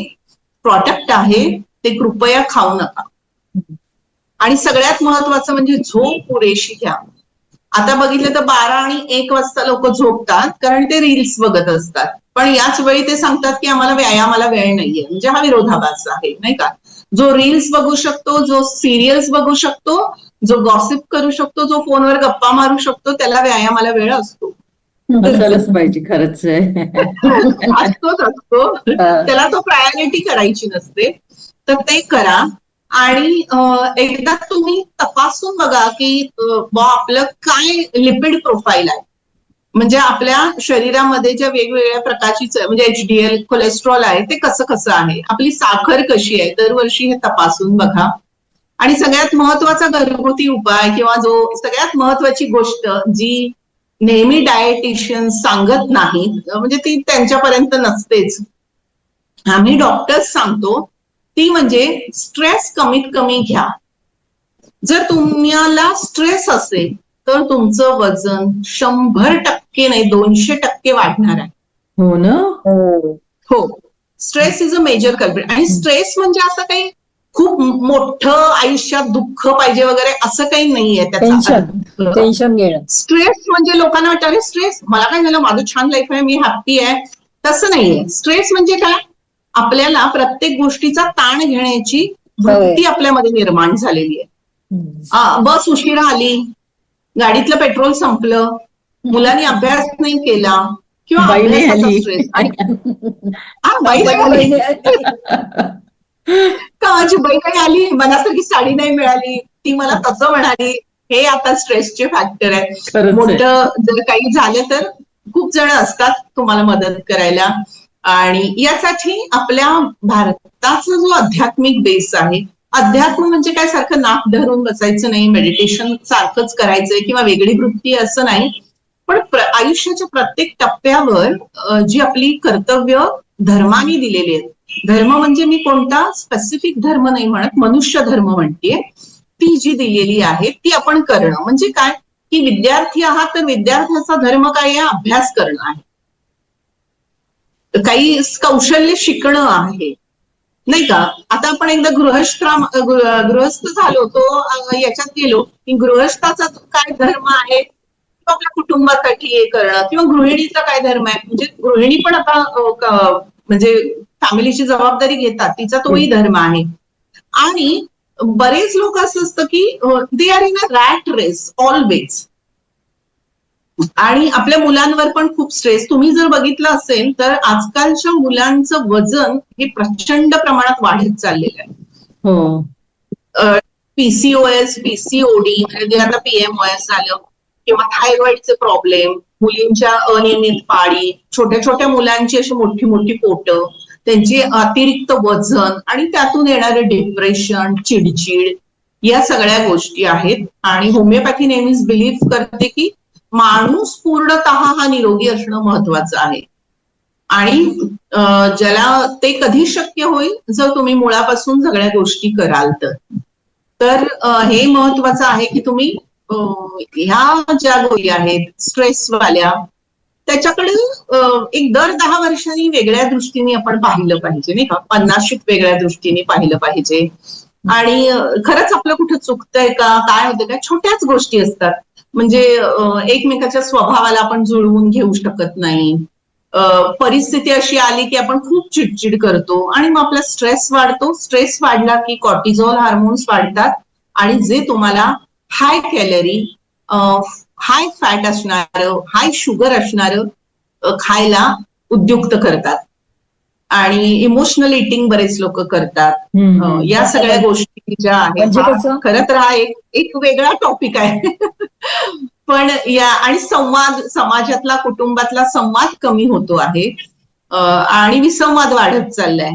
प्रॉडक्ट आहे, ते कृपया खाऊ नका. आणि सगळ्यात महत्वाचं म्हणजे झोप पुरेशी घ्या. आता बघितलं तर 12 आणि 1 वाजता लोक झोपतात कारण ते रील्स बघत असतात, पण याच वेळी ते सांगतात की आम्हाला व्यायामाला वेळ नाहीये. म्हणजे हा विरोधाभास आहे, नाही का? जो रील्स बघू शकतो, जो सिरियल्स बघू शकतो, जो गॉसिप करू शकतो, जो फोनवर गप्पा मारू शकतो, त्याला व्यायामाला वेळ असतो. असायलाच पाहिजे, खरंच आहे. असतो. त्याला तो प्रायोरिटी करायची नसते, तर ते करा. आणि एकदा तुम्ही तपासून बघा की आपलं काय लिपिड प्रोफाईल आहे. म्हणजे आपल्या शरीरामध्ये ज्या वेगवेगळ्या प्रकारची म्हणजे HDL कोलेस्ट्रॉल आहे ते कसं आहे, आपली साखर कशी आहे, दरवर्षी हे तपासून बघा. आणि सगळ्यात महत्वाचा घरगुती उपाय किंवा जो सगळ्यात महत्वाची गोष्ट जी नेहमी डायटिशियन सांगत नाहीत, म्हणजे ती त्यांच्यापर्यंत नसतेच, आम्ही डॉक्टर्स सांगतो, ती म्हणजे स्ट्रेस कमीत कमी घ्या. जर तुम्हाला स्ट्रेस असेल तर तुमचं वजन 100% नाही 200% वाढणार आहे. हो ना. हो, stress is a major culprit. आणि स्ट्रेस म्हणजे असं काही खूप मोठं आयुष्यात दुःख पाहिजे वगैरे असं काही नाहीये त्याचा. टेन्शन घेणं. स्ट्रेस म्हणजे लोकांना वाटतं अरे स्ट्रेस, मला काय झालं, माझं छान लाईफ आहे, मी हॅप्पी आहे. तसं नाहीये. स्ट्रेस म्हणजे काय, आपल्याला प्रत्येक गोष्टीचा ताण घेण्याची वृत्ती आपल्यामध्ये निर्माण झालेली आहे. बस उशिरा आली, गाडीतलं पेट्रोल संपलं, मुलांनी अभ्यास नाही केला किंवा अभ्यासाचा स्ट्रेस, आणि माझी बहीण आली, मनासारखी साडी नाही मिळाली, ती मला तसं म्हणाली, हे आता स्ट्रेसचे फॅक्टर आहे. मोठं जर काही झालं तर खूप जण असतात तुम्हाला मदत करायला. आणि यासाठी आपल्या भारताचा जो आध्यात्मिक बेस आहे, अध्यात्म म्हणजे काय सारखं नाक धरून बसायचं नाही, मेडिटेशन सारखंच करायचंय किंवा वेगळी वृत्ती असं नाही, पण आयुष्याच्या प्रत्येक टप्प्यावर जी आपली कर्तव्य धर्माने दिलेली आहेत, धर्म म्हणजे मी कोणता स्पेसिफिक धर्म नाही म्हणत, मनुष्य धर्म म्हणते, ती जी दिलेली आहे ती आपण करणं. म्हणजे काय की विद्यार्थी आहात तर विद्यार्थ्याचा धर्म काय आहे, अभ्यास करणं आहे, काही कौशल्य शिकणं आहे, नाही का? आता आपण एकदा गृहस्थ झालो, तो याच्यात गेलो की गृहस्थाचा काय धर्म आहे, आपल्या कुटुंबासाठी हे करणं, किंवा गृहिणीचा काय धर्म आहे, म्हणजे गृहिणी पण आता म्हणजे फॅमिलीची जबाबदारी घेतात, तिचा तोही धर्म आहे. आणि बरेच लोक असं असतं की they are in a rat race always. आणि आपल्या मुलांवर पण खूप स्ट्रेस. तुम्ही जर बघितलं असेल तर आजकालच्या मुलांचं वजन हे प्रचंड प्रमाणात वाढत चाललेलं आहे. PCOS, PCOD म्हणजे आता PMOS झालं, किंवा थायरॉइडचे प्रॉब्लेम, मुलींच्या अनियमित पाळी, छोट्या छोट्या मुलांची अशी मोठी मोठी पोटं, त्यांची अतिरिक्त वजन आणि त्यातून येणारे डिप्रेशन, चिडचिड, या सगळ्या गोष्टी आहेत. आणि होमिओपॅथी नेहमीच बिलीव्ह करते की माणूस पूर्णतः हा निरोगी असणं महत्वाचं आहे. आणि ज्याला ते कधी शक्य होईल जर तुम्ही मुळापासून सगळ्या गोष्टी कराल तर हे महत्वाचं आहे की तुम्ही ह्या ज्या गोष्टी आहेत स्ट्रेसवाल्या, त्याच्याकडे एक दर 10 वर्षांनी वेगळ्या दृष्टीने आपण पाहिलं पाहिजे, नाही का? 50 वेगळ्या दृष्टीने पाहिलं पाहिजे. आणि खरंच आपलं कुठं चुकतंय का, काय होतं का, छोट्याच गोष्टी असतात. म्हणजे एकमेकाच्या स्वभावाला आपण जुळवून घेऊ शकत नाही. परिस्थिती अशी आली की आपण खूप चिडचिड करतो आणि मग आपला स्ट्रेस वाढतो. स्ट्रेस वाढला की कॉर्टिझॉल हार्मोन्स वाढतात आणि जे तुम्हाला हाय कॅलरी, हाय फॅट असणारं, हाय शुगर असणारं खायला उद्युक्त करतात. आणि इमोशनल इटिंग बरेच लोक करतात. या सगळ्या गोष्टी ज्या आहेत, म्हणजे कसं? खरं तर हा एक वेगळा टॉपिक आहे. पण या आणि समाजातला, कुटुंबातला संवाद कमी होतो आहे आणि विसंवाद वाढत चाललाय.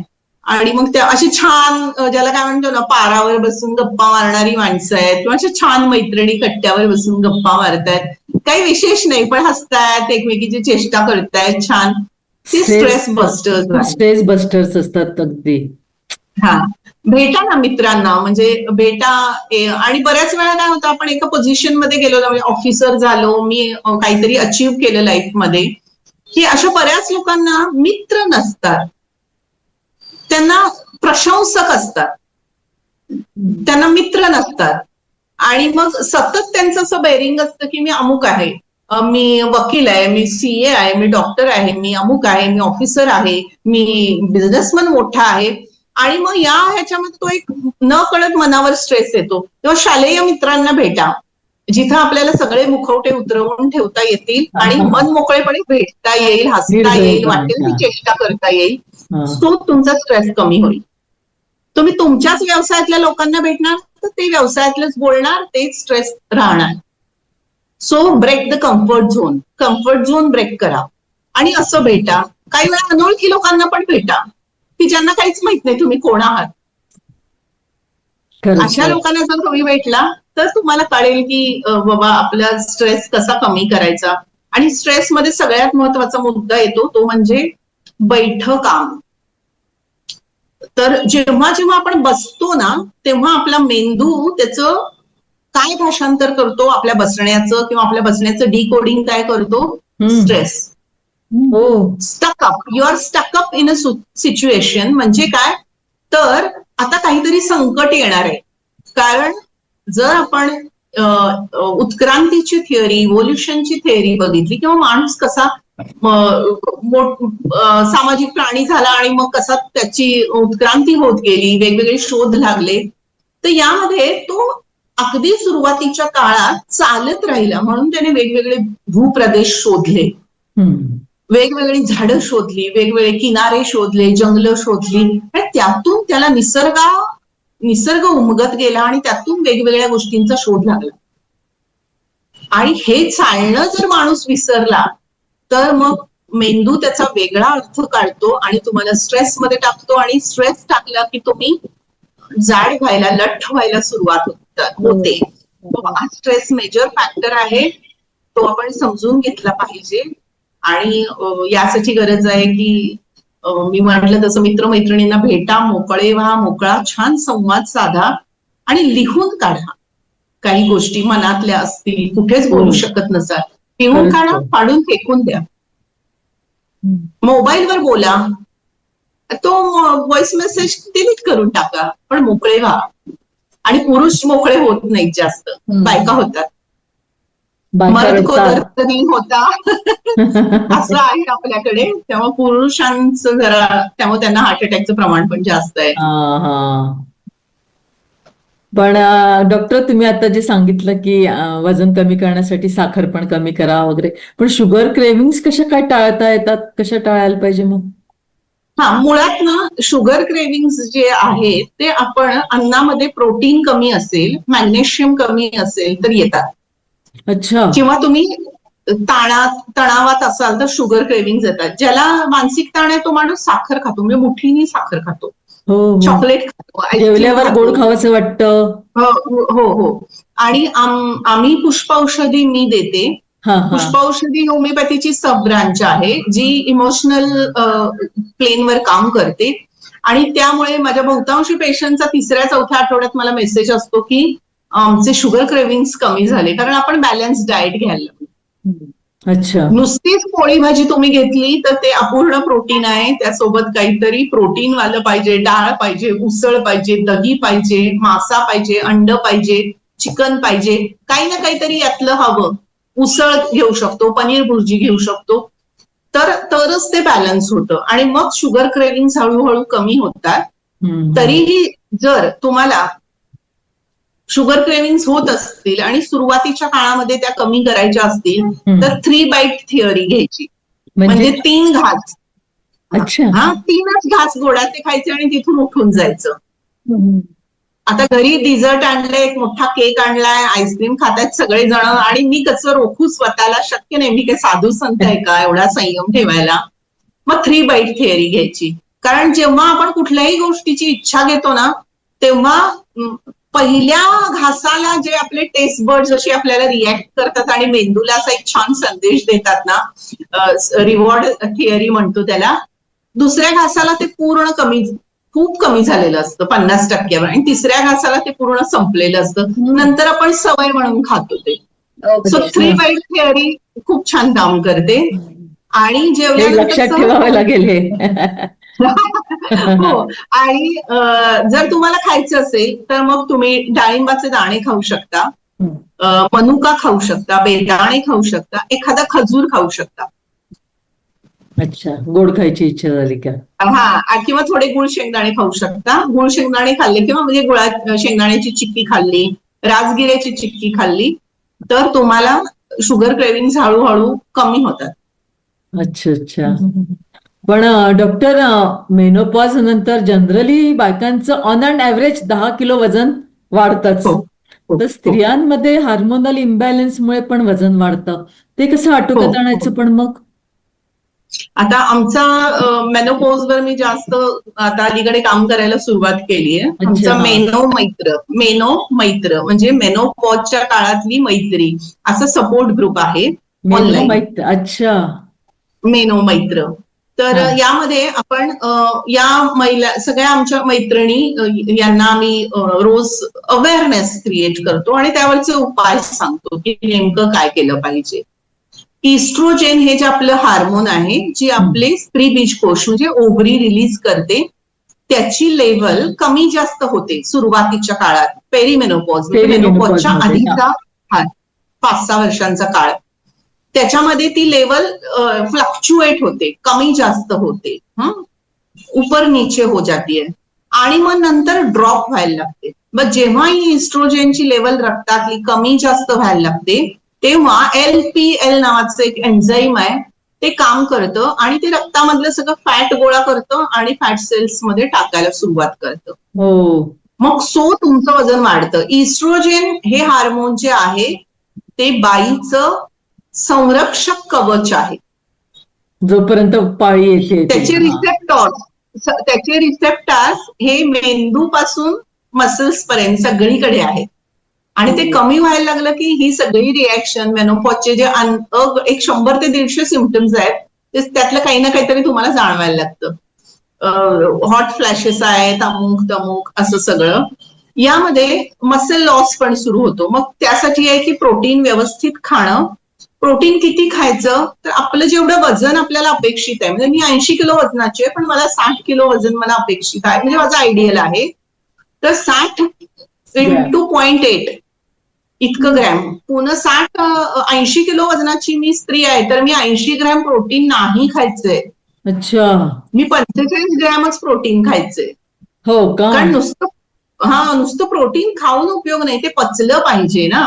आणि मग त्या अशी छान, ज्याला काय म्हणतो ना, पारावर बसून गप्पा मारणारी माणसं आहेत किंवा अशा छान मैत्रिणी कट्ट्यावर बसून गप्पा मारतायत, काही विशेष नाही, पण हसतायत, एकमेकीची चेष्टा करतायत, छान. ते स्ट्रेस बस्टर्स. स्ट्रेस बस्टर्स असतात अगदी. हा, भेटा ना मित्रांना, म्हणजे भेटा. आणि बऱ्याच वेळा काय होतं, आपण एका पोझिशन मध्ये गेलो, म्हणजे ऑफिसर झालो, मी काहीतरी अचीव्ह केलं लाईफमध्ये, की अशा बऱ्याच लोकांना मित्र नसतात, त्यांना प्रशंसक असतात, त्यांना मित्र नसतात. आणि मग सतत त्यांचं असं बेरिंग असतं की मी अमुक आहे, मी वकील आहे, मी सीए आहे, मी डॉक्टर आहे, मी अमुक आहे, मी ऑफिसर आहे, मी बिझनेसमन मोठा आहे. आणि मग या ह्याच्यामध्ये तो एक न कळत मनावर स्ट्रेस येतो. तेव्हा शालेय मित्रांना भेटा, जिथं आपल्याला सगळे मुखवटे उतरवून ठेवता येतील आणि मन मोकळेपणे भेटता येईल, हसता येईल, वाटेल ती चेष्टा करता येईल. तो तुमचा स्ट्रेस कमी होईल. तुम्ही तुमच्याच व्यवसायातल्या लोकांना भेटणार तर ते व्यवसायातलंच बोलणार, तेच स्ट्रेस राहणार. So break the comfort zone. Comfort zone break करा आणि असं भेटा. काही वेळा अनोळखी लोकांना पण भेटा की ज्यांना काहीच माहित नाही तुम्ही कोण आहात. अशा लोकांना जर तुम्ही भेटला तर तुम्हाला कळेल की बाबा आपला स्ट्रेस कसा कमी करायचा. आणि स्ट्रेसमध्ये सगळ्यात महत्वाचा मुद्दा येतो तो म्हणजे बैठं काम. तर जेव्हा जेव्हा आपण बसतो ना, तेव्हा आपला मेंदू त्याचं काय भाषांतर करतो, आपल्या बसण्याचं किंवा आपल्या बसण्याचं डिकोडिंग काय करतो, stress. Stuck up, you are stuck up in a situation. म्हणजे काय, तर आता काहीतरी संकट येणार आहे. कारण जर आपण उत्क्रांतीची थिअरी, इव्होल्युशनची थिअरी बघितली, किंवा माणूस कसा सामाजिक प्राणी झाला आणि मग कसा त्याची उत्क्रांती होत गेली, वेगवेगळे शोध लागले, तर यामध्ये तो अगदी सुरुवातीच्या काळात चालत राहिला म्हणून त्याने वेगवेगळे भूप्रदेश शोधले, वेगवेगळी झाडं शोधली, वेगवेगळे किनारे शोधले, जंगलं शोधली, आणि त्यातून त्याला निसर्ग उमगत गेला आणि त्यातून वेगवेगळ्या गोष्टींचा शोध लागला. आणि हे चालणं जर माणूस विसरला तर मग मेंदू त्याचा वेगळा अर्थ काढतो आणि तुम्हाला स्ट्रेसमध्ये टाकतो. आणि स्ट्रेस टाकला की तुम्ही जाड व्हायला, लठ्ठ व्हायला सुरुवात होते. हा स्ट्रेस मेजर फॅक्टर आहे, तो आपण समजून घेतला पाहिजे. आणि यासाठी गरज आहे की मी म्हटलं तसं मित्रमैत्रिणींना भेटा, मोकळे व्हा, मोकळा छान संवाद साधा आणि लिहून काढा. काही गोष्टी मनातल्या असतील, कुठेच बोलू शकत नसाल, लिहून काढा, फाडून फेकून द्या. मोबाईलवर बोला, तो व्हॉइस मेसेज डिलीट करून टाका, पण मोकळे व्हा. आणि पुरुष मोकळे होत नाहीत जास्त, बायका होतात. मर्द को दर्द नहीं होता असं आहे आपल्याकडे. तेव्हा पुरुषांचं जरा, त्यामुळे त्यांना हार्ट अटॅकचं प्रमाण पण जास्त आहे. पण डॉक्टर, तुम्ही आता जे सांगितलं की वजन कमी करण्यासाठी साखर पण कमी करा वगैरे, पण शुगर क्रेव्हिंग्स कशा काय टाळता येतात, कशा टाळायला पाहिजे मग? हा, मुळात ना शुगर क्रेव्हिंग्स जे आहेत ते आपण अन्नामध्ये प्रोटीन कमी असेल, मॅग्नेशियम कमी असेल तर येतात. अच्छा. किंवा तुम्ही तणावात असाल तर शुगर क्रेव्हिंग्ज येतात. ज्याला मानसिक ताण आहे तो माणूस साखर खातो, म्हणजे मुठीनी साखर खातो, चॉकलेट खातो, जेवल्यावर गोड खावंसं वाटतं. हो. आणि आम्ही पुष्पौषधी मी देते. पुष्पौषधी होमिओपॅथीची सब ब्रांच आहे जी इमोशनल प्लेनवर काम करते. आणि त्यामुळे माझ्या बहुतांशी पेशंटचा 3-4 आठवड्यात मला मेसेज असतो की आमचे शुगर क्रेव्हिंग्स कमी झाले, कारण आपण बॅलन्स डाएट घ्यायला लागलो. अच्छा. नुसतीच पोळी भाजी तुम्ही घेतली तर ते अपूर्ण प्रोटीन आहे, त्यासोबत काहीतरी प्रोटीन वालं पाहिजे, डाळ पाहिजे, उसळ पाहिजे, दही पाहिजे, मासा पाहिजे, अंड पाहिजे, चिकन पाहिजे, काही ना काहीतरी यातलं हवं, उसळ घेऊ शकतो, पनीर भुर्जी घेऊ शकतो, तरच ते बॅलन्स होतं आणि मग शुगर क्रेविंग हळूहळू कमी होतात. तरीही जर तुम्हाला शुगर क्रेविंग्स होत असतील आणि सुरुवातीच्या काळामध्ये त्या कमी करायच्या असतील तर 3 बाईट थिअरी घ्यायची, म्हणजे 3 घास. अच्छा. हा, 3च घास गोडाचे खायचे आणि तिथून उठून जायचं. आता घरी डिझर्ट आणलंय, एक मोठा केक आणलाय, आईस्क्रीम खातायत सगळेजण आणि मी कसं रोखू स्वतःला, शक्य नाही, मी काही साधू संत आहे का एवढा संयम ठेवायला. मग 3 बाईट थिअरी घ्यायची. कारण जेव्हा आपण कुठल्याही गोष्टीची इच्छा घेतो ना, तेव्हा पहिल्या घासाला जे आपले टेस्ट बर्ड्स जशी आपल्याला रिॲक्ट करतात आणि मेंदूला असा एक छान संदेश देतात ना, रिवॉर्ड थिअरी म्हणतो त्याला, दुसऱ्या घासाला ते पूर्ण खूप कमी झालेलं असतं, 50%, आणि तिसऱ्या घासाला ते पूर्ण संपलेलं असतं. नंतर आपण सवय म्हणून खातो ते. सो 3 बाईट थिअरी खूप छान काम करते. आणि लक्षात ठेवावं लागेल हे. हो, आणि जर तुम्हाला खायचं असेल तर मग तुम्ही डाळिंबाचे दाणे खाऊ शकता, मनुका खाऊ शकता, बेदाणे खाऊ शकता, एखादा खजूर खाऊ शकता. अच्छा, गोड खायची इच्छा झाली का? हा, किंवा थोडे गुळ शेंगदाणे खाऊ शकता. गुळ शेंगदाणे खाल्ले किंवा म्हणजे शेंगदाण्याची चिक्की खाल्ली, राजगिऱ्याची चिक्की खाल्ली तर तुम्हाला शुगर क्रेविंग हळूहळू कमी होतात. अच्छा अच्छा. पण डॉक्टर, मेनोपॉज नंतर जनरली बायकांचं ऑन अँड ॲव्हरेज 10 किलो वजन वाढतंच. तर स्त्रियांमध्ये हार्मोनल इम्बॅलन्समुळे पण वजन वाढतं, ते कसं आटोक्यात आणायचं पण मग? आता आमचा मेनोपॉजवर मी जास्त आता अलीकडे काम करायला सुरुवात केली आहे. आमचा मेनो मैत्र म्हणजे मेनोपॉजच्या काळातली मैत्री असा सपोर्ट ग्रुप आहे ऑनलाईन. अच्छा, मेनो मैत्र. तर यामध्ये आपण या महिला सगळ्या आमच्या मैत्रिणी यांना आम्ही रोज अवेअरनेस क्रिएट करतो आणि त्यावरचे उपाय सांगतो की नेमकं काय केलं पाहिजे. इस्ट्रोजेन हे जे आपलं हार्मोन आहे, जी आपले स्त्री बीजकोश म्हणजे ओव्हरी रिलीज करते, त्याची लेवल कमी जास्त होते सुरुवातीच्या काळात, पेरिमेनोपॉज म्हणजे मेनोपॉजच्या आधीचा 5-6 वर्षांचा काळ. त्याच्यामध्ये ती लेवल फ्लक्च्युएट होते, कमी जास्त होते, ऊपर नीचे हो जातीये आणि मग नंतर ड्रॉप व्हायला लागते. मग जेव्हा ही इस्ट्रोजेनची लेवल रक्तातली कमी जास्त व्हायला लागते तेव्हा LPL नावाचं एक एन्झाईम आहे, ते काम करतं आणि ते रक्तामधलं सगळं फॅट गोळा करतं आणि फॅट सेल्स मध्ये टाकायला सुरुवात करतं. मग तुमचं वजन वाढतं. इस्ट्रोजेन हे हार्मोन जे आहे ते बाईचं संरक्षक कवच आहे. जोपर्यंत पाळी येते त्याचे रिसेप्टर्स हे मेंदूपासून मसल्स पर्यंत सगळीकडे आहेत आणि ते कमी व्हायला लागलं की ही सगळी रिॲक्शन मेनोपॉजचे जे एक 100 ते 150 सिम्पटम्स आहेत त्यातलं काही ना काहीतरी तुम्हाला जाणवायला लागतं. हॉट फ्लॅशेस आहेत, अमुक तमुक असं सगळं. यामध्ये मसल लॉस पण सुरू होतो. मग त्यासाठी आहे की प्रोटीन व्यवस्थित खाणं. प्रोटीन किती खायचं तर आपलं जेवढं वजन आपल्याला अपेक्षित आहे, म्हणजे मी 80 किलो वजनाची आहे पण मला 60 किलो वजन मला अपेक्षित आहे, म्हणजे माझं आयडियल आहे, तर 60 × 0.8 इतकं ग्रॅम. पुन्हा 80 किलो वजनाची मी स्त्री आहे तर मी 80 ग्रॅम प्रोटीन नाही खायचंय. अच्छा, मी 45 ग्रॅमच प्रोटीन खायचंय. हो का? कारण नुसतं प्रोटीन खाऊन उपयोग नाही, ते पचलं पाहिजे ना.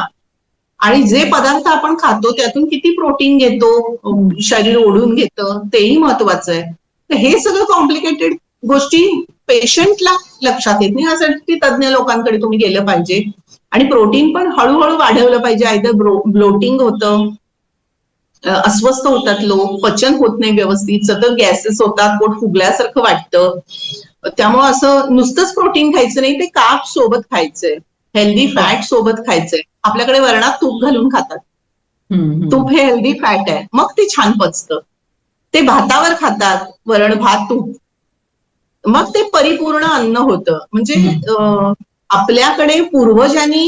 आणि जे पदार्थ आपण खातो त्यातून किती प्रोटीन घेतो, शरीर ओढून घेतं, तेही महत्वाचं आहे. तर हे सगळं कॉम्प्लिकेटेड गोष्टी पेशंटला लक्षात येत नाही, यासाठी तज्ज्ञ लोकांकडे तुम्ही गेलं पाहिजे. आणि प्रोटीन पण हळूहळू वाढवलं पाहिजे. आयदर ब्लोटिंग होतं, अस्वस्थ होतात लोक, पचन होत नाही व्यवस्थित, सतत गॅसेस होतात, पोट फुगल्यासारखं वाटतं. त्यामुळे असं नुसतंच प्रोटीन खायचं नाही, ते कार्ब सोबत खायचंय, हेल्दी फॅट सोबत खायचंय. आपल्याकडे वरणात तूप घालून खातात, तूप हे हेल्दी फॅट आहे, मग ते छान पचतं. ते भातावर खातात, वरण भात तूप, मग ते परिपूर्ण अन्न होतं. म्हणजे आपल्याकडे पूर्वजांनी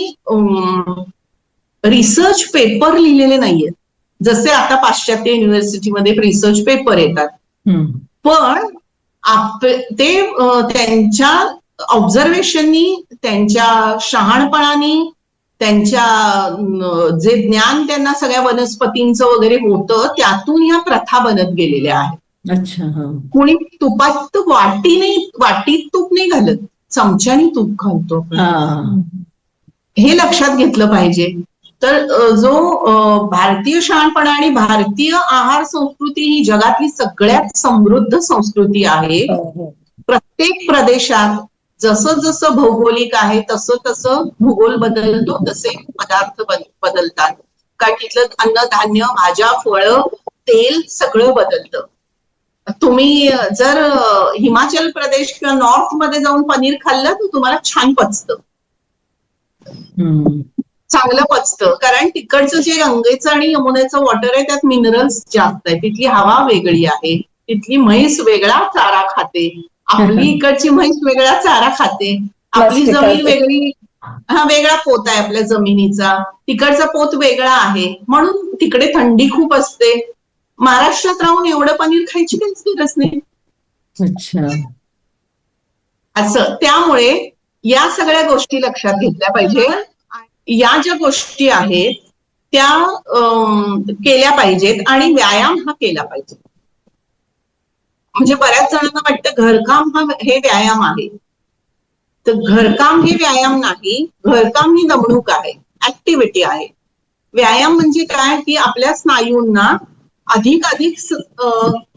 रिसर्च पेपर लिहिलेले नाहीयेत, जसे आता पाश्चात्य युनिव्हर्सिटीमध्ये रिसर्च पेपर येतात, पण ते त्यांच्या ऑब्झर्वेशननी, त्यांच्या शहाणपणानी त्यांच्या जे ज्ञान त्यांना सगळ्या वनस्पतींचं वगैरे होतं त्यातून ह्या प्रथा बनत गेलेल्या आहेत. अच्छा. हा. कोणी तुपात वाटीत तूप नाही घालत, चमच्याने तूप घालतो आपण. हा. हे लक्षात घेतलं पाहिजे. तर जो भारतीय शहाणपणा आणि भारतीय आहार संस्कृती ही जगातली सगळ्यात समृद्ध संस्कृती आहे. प्रत्येक प्रदेशात जसं जसं भौगोलिक आहे तसं तसं भूगोल बदलतो, तसे पदार्थ बदलतात. कारण तिथलं अन्नधान्य, भाज्या, फळं, तेल सगळं बदलतं. तुम्ही जर हिमाचल प्रदेश किंवा नॉर्थ मध्ये जाऊन पनीर खाल्लं तर तुम्हाला छान पचतं, चांगलं पचतं. कारण तिकडचं जे गंगेचं आणि यमुनेचं वॉटर आहे त्यात मिनरल्स जास्त आहे. तिथली हवा वेगळी आहे, तिथली म्हैस वेगळा चारा खाते, आपली इकडची म्हैस वेगळा चारा खाते, आपली जमीन वेगळी, वेगळा पोत आहे आपल्या जमिनीचा, तिकडचा पोत वेगळा आहे, म्हणून तिकडे थंडी खूप असते. महाराष्ट्रात राहून एवढं पनीर खायची काहीच गरज नाही. अच्छा. असं त्यामुळे या सगळ्या गोष्टी लक्षात घेतल्या पाहिजे. या ज्या गोष्टी आहेत त्या केल्या पाहिजेत आणि व्यायाम हा केला पाहिजे. म्हणजे बऱ्याच जणांना वाटतं घरकाम हे व्यायाम आहे, तर घरकाम हे व्यायाम नाही, घरकाम ही दमणूक आहे, ऍक्टिव्हिटी आहे. व्यायाम म्हणजे काय की आपल्या स्नायूंना अधिक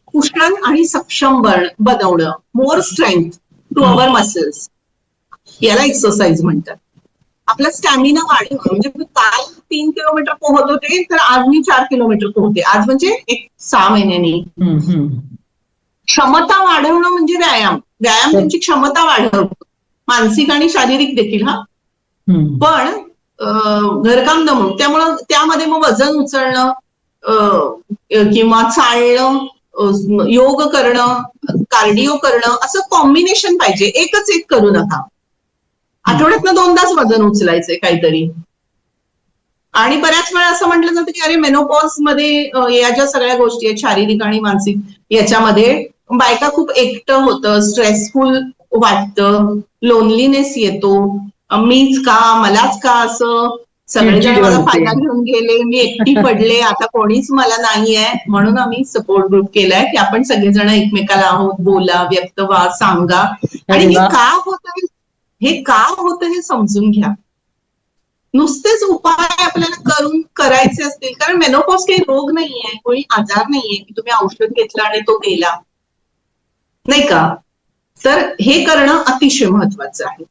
कुशल आणि सक्षम बनवणं, more strength to our muscles, याला एक्सरसाइज म्हणतात. आपला स्टॅमिना वाढवणं म्हणजे काल 3 किलोमीटर पोहत होते तर आज मी 4 किलोमीटर पोहते, आज म्हणजे 6 महिन्यांनी. क्षमता वाढवणं म्हणजे व्यायाम त्यांची क्षमता वाढवतो, मानसिक आणि शारीरिक देखील. पण घरकाम दमून त्यामुळं त्यामध्ये मग वजन उचलणं किंवा चालणं, योग करणं, कार्डिओ करणं, असं कॉम्बिनेशन पाहिजे. एकच एक करू नका. आठवड्यातनं 2दाच वजन उचलायचंय काहीतरी. आणि बऱ्याच वेळा असं म्हटलं जातं की अरे मेनोपॉज मध्ये या ज्या सगळ्या गोष्टी आहेत शारीरिक आणि मानसिक, याच्यामध्ये बायका खूप एकटं होतं, स्ट्रेसफुल वाटतं, लोनलीनेस येतो, मीच का, मलाच का, असं सगळेजण माझा फायदा घेऊन गेले, मी एकटी पडले, आता कोणीच मला नाहीये. म्हणून आम्ही सपोर्ट ग्रुप केलाय की आपण सगळेजण एकमेकाला आहोत, बोला, व्यक्त व्हा, सांगा. आणि हे का होतं हे समजून घ्या. नुसतेच उपाय आपल्याला करायचे असतील, कारण मेनोपॉज काही रोग नाहीये, कोणी आजार नाहीये की तुम्ही औषध घेतलं आणि तो गेला, नाही का. तर हे करणं अतिशय महत्वाचं आहे.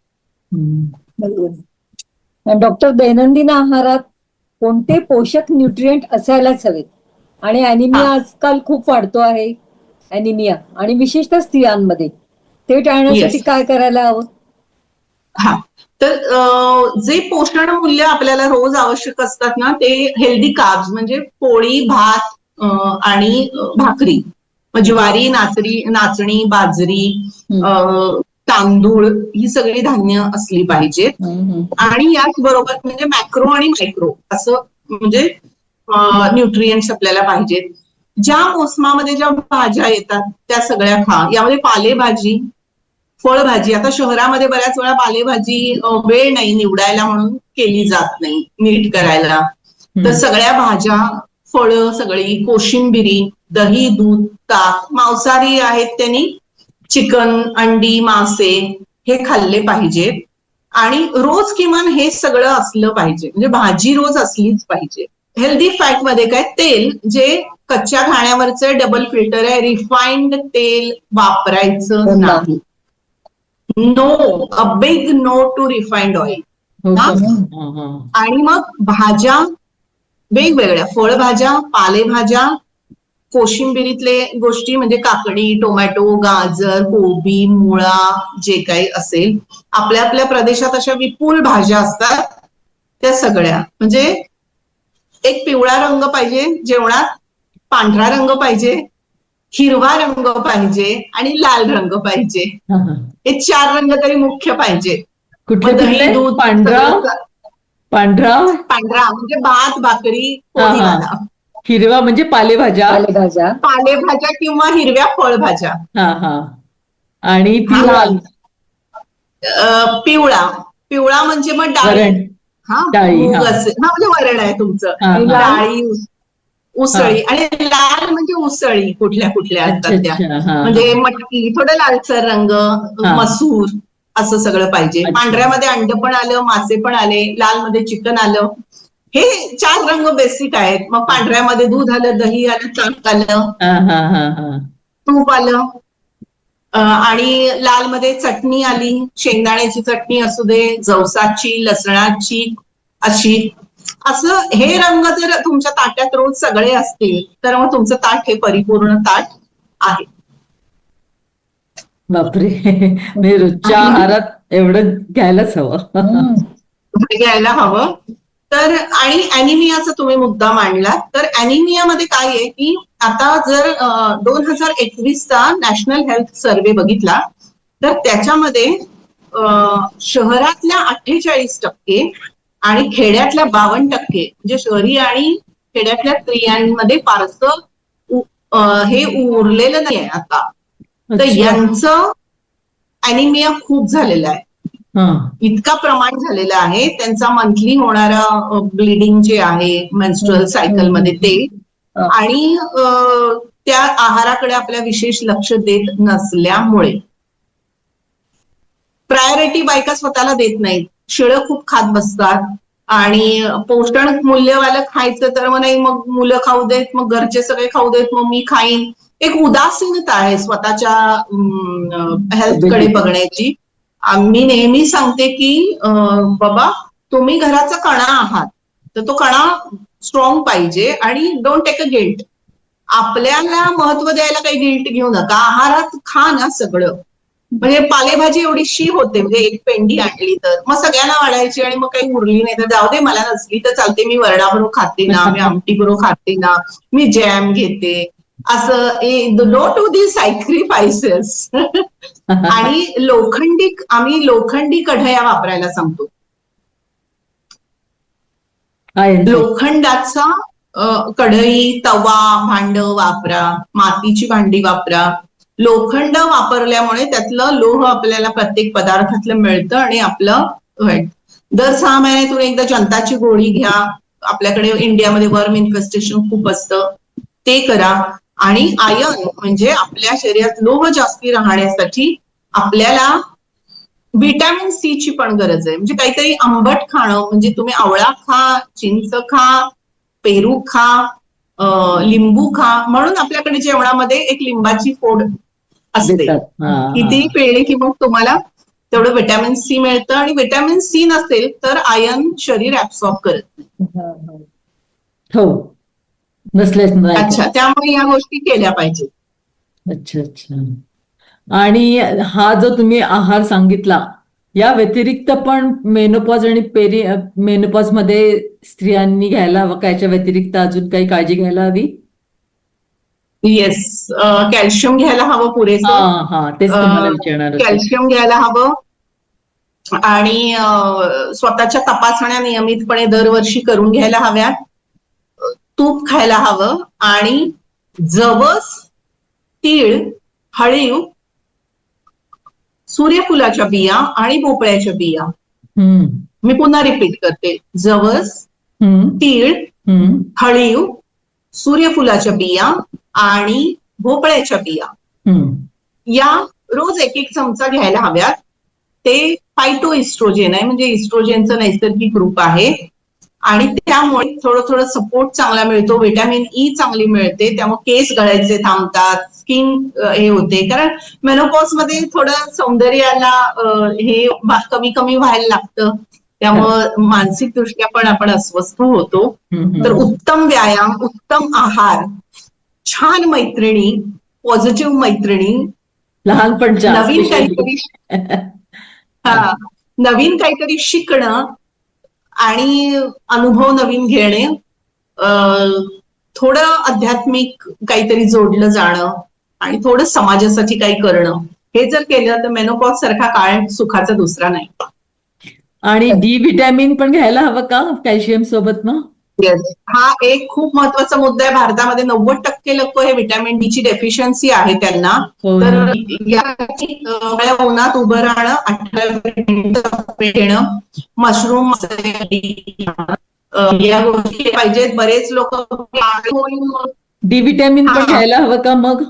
डॉक्टर, दैनंदिन आहारात कोणते पोषक न्यूट्रिएंट असायलाच हवेत? आणि अॅनिमिया आजकाल खूप वाढतो आहे, अॅनिमिया, आणि विशेषतः स्त्रियांमध्ये, ते टाळण्यासाठी काय करायला हवं? तर जे पोषण मूल्य आपल्याला रोज आवश्यक असतात ना, ते हेल्दी कार्ब्स म्हणजे पोळी, भात आणि भाकरी, ज्वारी, नाचणी, बाजरी, तांदूळ, ही सगळी धान्य असली पाहिजेत. आणि याचबरोबर म्हणजे मॅक्रो आणि मायक्रो असं म्हणजे न्यूट्रिएंट्स आपल्याला पाहिजेत. ज्या मोसमामध्ये ज्या भाज्या येतात त्या सगळ्या खा. यामध्ये पालेभाजी, फळभाजी, आता शहरामध्ये बऱ्याच वेळा पालेभाजी वेळ नाही निवडायला म्हणून केली जात नाही, नीट करायला. तर सगळ्या भाज्या, फळं सगळी, कोशिंबिरी, दही, दूध, ताक, मांसाहारी आहेत त्यांनी चिकन, अंडी, मासे हे खाल्ले पाहिजेत. आणि रोज किमान हे सगळं असलं पाहिजे, म्हणजे भाजी रोज असलीच पाहिजे. हेल्दी फॅट मध्ये काय, तेल जे कच्च्या खाण्यावरचं डबल फिल्टर आहे, रिफाईंड तेल वापरायचं नाही. No, a big no to refined oil. आणि मग भाज्या वेगवेगळ्या, फळभाज्या, पालेभाज्या, कोशिंबिरीतले गोष्टी म्हणजे काकडी, टोमॅटो, गाजर, कोबी, मुळा, जे काही असेल. आपल्या आपल्या प्रदेशात अशा विपुल भाज्या असतात, त्या सगळ्या. म्हणजे एक पिवळा रंग पाहिजे जेवणात, पांढरा रंग पाहिजे, हिरवा रंग पाहिजे आणि लाल रंग पाहिजे. हे 4 रंग तरी मुख्य पाहिजे. दही, दूध, पांढरा म्हणजे भात, भाकरी, पोळी, भात. हिरवा म्हणजे पालेभाज्या किंवा हिरव्या फळभाज्या. आणि पिवळा म्हणजे मग डाळी, हा डाळी, मूग हा. असेल, हा म्हणजे वरण आहे तुमचं. हा, आणि हा. लाल? डाळी, उसळी, आणि लाल म्हणजे उसळी कुठल्या कुठल्या अच्छा असतात त्या, अच्छा. हा हा. म्हणजे मटकी, थोडं लालसर रंग, हा. मसूर, असं सगळं पाहिजे. अच्छा. पांढऱ्यामध्ये अंड पण आलं, मासे पण आले, लाल मध्ये चिकन आलं. हे 4 रंग बेसिक आहेत. मग पांढऱ्यामध्ये दूध आलं, दही आलं, ताक आलं, हा हा हा हा. तूप आलं, आणि लाल मध्ये चटणी आली, शेंगदाण्याची चटणी असू दे, जवसाची, लसणाची, अशी. असं हे रंग जर तुमच्या ताट्यात रोज सगळे असतील तर मग तुमचं ताट हे परिपूर्ण ताट आहे. बापरे. म्हणजे रोजच्या आहारात एवढं घ्यायलाच हवं. घ्यायला हवं. तर आणि अॅनिमियाचा तुम्ही मुद्दा मांडलात, तर अॅनिमियामध्ये काय आहे की आता जर 2021चा नॅशनल हेल्थ सर्व्हे बघितला तर त्याच्यामध्ये शहरातल्या 48% आणि खेड्यातल्या 52%, म्हणजे शहरी आणि खेड्यातल्या स्त्रियांमध्ये फारसं हे उरलेलं नाही आहे आता. तर अच्छा. यांचं अॅनिमिया खूप झालेलं आहे, हा. इतका प्रमाण झालेलं आहे. त्यांचा मंथली होणारा ब्लिडिंग जे आहे मेन्स्ट्रुअल सायकल मध्ये ते, आणि त्या आहाराकडे आपल्या विशेष लक्ष देत नसल्यामुळे प्रायोरिटी बायका स्वतःला देत नाहीत. शिळं खूप खात बसतात, आणि पोषण मूल्यवालं खायचं तर मग नाही, मग मुलं खाऊ देत, मग घरचे सगळे खाऊ देत, मग मी खाईन. एक उदासीनता आहे स्वतःच्या हेल्थकडे बघण्याची. मी नेहमी सांगते की बाबा, तुम्ही घराचा कणा आहात, तर तो कणा स्ट्रॉंग पाहिजे, आणि डोंट टेक अ गिल्ट. आपल्याला महत्व द्यायला काही गिल्ट घेऊ नका. आहारात खा ना सगळं. म्हणजे पालेभाजी एवढीशी होते, म्हणजे एक पेंडी आणली तर मग सगळ्यांना वाढायची, आणि मग काही उरली नाही तर जाऊ दे, मला नसली तर चालते, मी वरणाबरोबर खाते ना, मी आमटी बरोबर खाते ना, मी जॅम घेते, असं डोंट डू दी सॅक्रिफायसेस. आणि आम्ही लोखंडी कढया वापरायला सांगतो. लोखंडाचा कढई, तवा, भांड वापरा, मातीची भांडी वापरा. लोखंड वापरल्यामुळे त्यातलं लोह आपल्याला प्रत्येक पदार्थातलं मिळतं, आणि आपलं दर 6 महिन्यातून एकदा जंताची गोळी घ्या. आपल्याकडे इंडियामध्ये वर्म इन्फेस्टेशन खूप असतं, ते करा. आणि आयर्न म्हणजे आपल्या शरीरात लोह जास्ती राहण्यासाठी आपल्याला व्हिटॅमिन सी ची पण गरज आहे. म्हणजे काहीतरी आंबट खाणं, म्हणजे तुम्ही आवळा खा, चिंच खा, पेरू खा, लिंबू खा. म्हणून आपल्याकडे जेवणामध्ये एक लिंबाची फोड असते. किती पिळली की मग तुम्हाला तेवढं व्हिटॅमिन सी मिळतं, आणि व्हिटॅमिन सी नसेल तर आयर्न शरीर ऍब्सॉर्ब करत नाही. हो, नसलेच नाही. अच्छा, त्यामुळे या गोष्टी केल्या पाहिजेत. अच्छा अच्छा. आणि हा जो तुम्ही आहार सांगितला, या व्यतिरिक्त पण मेनोपॉज आणि मेनोपॉज मध्ये स्त्रियांनी घ्यायला हवं का? याच्या व्यतिरिक्त अजून काही काळजी घ्यायला हवी? येस, कॅल्शियम घ्यायला हवं पुरेसं. हा हा, तेच तुम्हाला विचारणार होते. कॅल्शियम घ्यायला हवं, आणि स्वतःच्या तपासण्या नियमितपणे दरवर्षी करून घ्यायला हव्यात. तूप खायला हवं, आणि जवस, तीळ, हळीव, सूर्यफुलाच्या बिया आणि भोपळ्याच्या बिया. मी पुन्हा रिपीट करते. जवस, तीळ, हळीव, सूर्यफुलाच्या बिया आणि भोपळ्याच्या बिया, या रोज 1-1 चमचा घ्यायला हव्यात. ते फायटो इस्ट्रोजेन आहे, म्हणजे इस्ट्रोजेनचं नैसर्गिक रूप आहे, आणि त्यामुळे थोडं सपोर्ट चांगला मिळतो, व्हिटॅमिन ई चांगली मिळते, त्यामुळे केस गळायचे थांबतात, स्किन हे होते. कारण मेनोपॉज मध्ये थोडं सौंदर्याला हे कमी कमी व्हायला लागतं, त्यामुळं मानसिक दृष्ट्या पण आपण अस्वस्थ होतो. तर उत्तम व्यायाम, उत्तम आहार, छान मैत्रिणी, पॉझिटिव्ह मैत्रिणी, नवीन काहीतरी शिकणं, आणि अनुभव नवीन घेणे, थोडं आध्यात्मिक काहीतरी जोडलं जाणं, आणि थोडं समाजासाठी काही करणं, हे जर केलं तर मेनोपॉज सारखा काळ सुखाचा दुसरा नाही. आणि डी व्हिटॅमिन पण घ्यायला हवं का कॅल्शियम सोबत? मग येस, हा एक खूप महत्वाचा मुद्दा आहे. भारतामध्ये 90% लोक हे व्हिटॅमिन डी ची डेफिशियन्सी आहे त्यांना. हो तर ना. यासाठी उन्हात उभं राहणं, 18 मिनिटं घेणं, मशरूम या गोष्टी केल्या पाहिजेत. बरेच लोक डी विटॅमिन पण घ्यायला हवं का मग?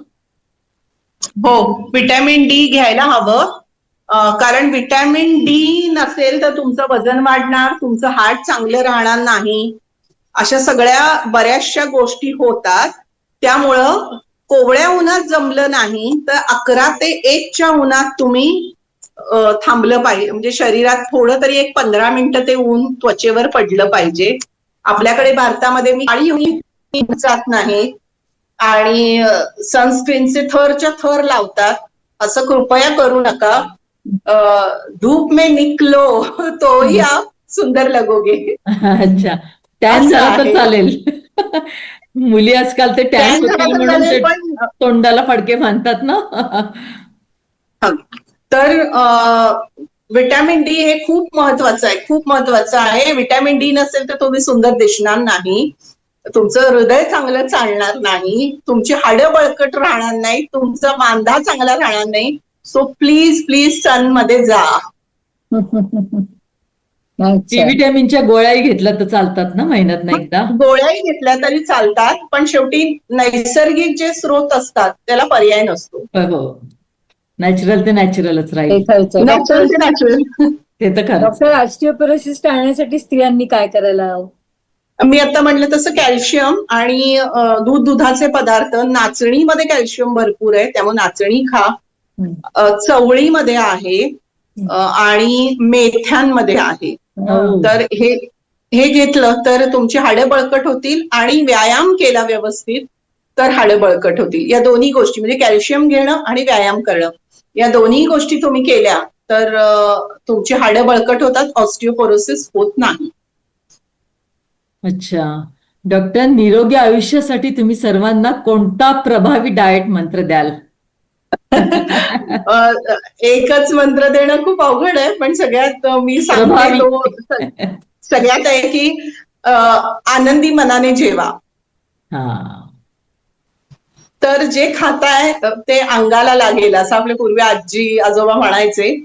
हो, व्हिटॅमिन डी घ्यायला हवं. कारण व्हिटॅमिन डी नसेल तर तुमचं वजन वाढणार, तुमचं हार्ट चांगलं राहणार नाही, अशा सगळ्या बऱ्याचशा गोष्टी होतात. त्यामुळं कोवळ्या उन्हात जमलं नाही तर 11 ते 1च्या उन्हात तुम्ही थांबलं पाहिजे. म्हणजे शरीरात थोडं तरी एक 15 मिनिटं ते ऊन त्वचेवर पडलं पाहिजे. आपल्याकडे भारतामध्ये मी काळी होईल जात नाही आणि सनस्क्रीनचे थरच्या थर लावतात. असं कृपया करू नका. धूप में निकलो तो ही आप सुंदर लगोगे. अच्छा, टॅन असं झाला तर आहे. चालेल. मुली आजकाल ते टॅन टॅन झाला होतील तर म्हणून ते चालेल, पण तोंडाला फडके बांधतात ना. तर व्हिटॅमिन डी हे खूप महत्वाचं आहे, खूप महत्वाचं आहे. व्हिटॅमिन डी नसेल तर तुम्ही सुंदर दिसणार नाही, तुमचं हृदय चांगलं चालणार नाही, तुमची हाडं बळकट राहणार नाही, तुमचा मांदा चांगला राहणार नाही. सो प्लीज प्लीज सन मध्ये जा. डी अच्छा. विटॅमिनच्या गोळ्याही घेतल्या तर चालतात ना महिन्यात एकदा? गोळ्याही घेतल्या तरी चालतात, पण शेवटी नैसर्गिक जे स्रोत असतात त्याला पर्याय नसतो. हो, नॅचरल ते नॅचरलच ते राहील. खर्च. नॅचरल ते नॅचरल. ते तर खरंच. डॉक्टर, ऑस्टिओपोरोसिस टाळण्यासाठी स्त्रियांनी काय करायला हवं? मी आता म्हटलं तसं कॅल्शियम आणि दुधाचे पदार्थ, नाचणीमध्ये कॅल्शियम भरपूर आहे, त्यामुळे नाचणी खा. चवळीमध्ये आहे आणि मेथ्यांमध्ये आहे. हो. तर हे घेतलं तर तुमची हाडं बळकट होतील आणि व्यायाम केला व्यवस्थित तर हाडं बळकट होतील. या दोन्ही गोष्टी म्हणजे कॅल्शियम घेणं आणि व्यायाम करणं, या दोन्ही गोष्टी तुम्ही केल्या तर तुमची हाडं बळकट होतात, ऑस्टिओपोरोसिस होत नाही. अच्छा, डॉक्टर, निरोगी आयुष्यासाठी तुम्ही सर्वांना कोणता प्रभावी डाएट मंत्र द्याल? एकच मंत्र देणं खूप अवघड आहे, पण सगळ्यात मी सांगते प्रभावी. तो सगळ्यात आहे की आनंदी मनाने जेवा. हा. तर जे खाताय ते अंगाला लागेल, असं आपले पूर्वी आजी आजोबा म्हणायचे.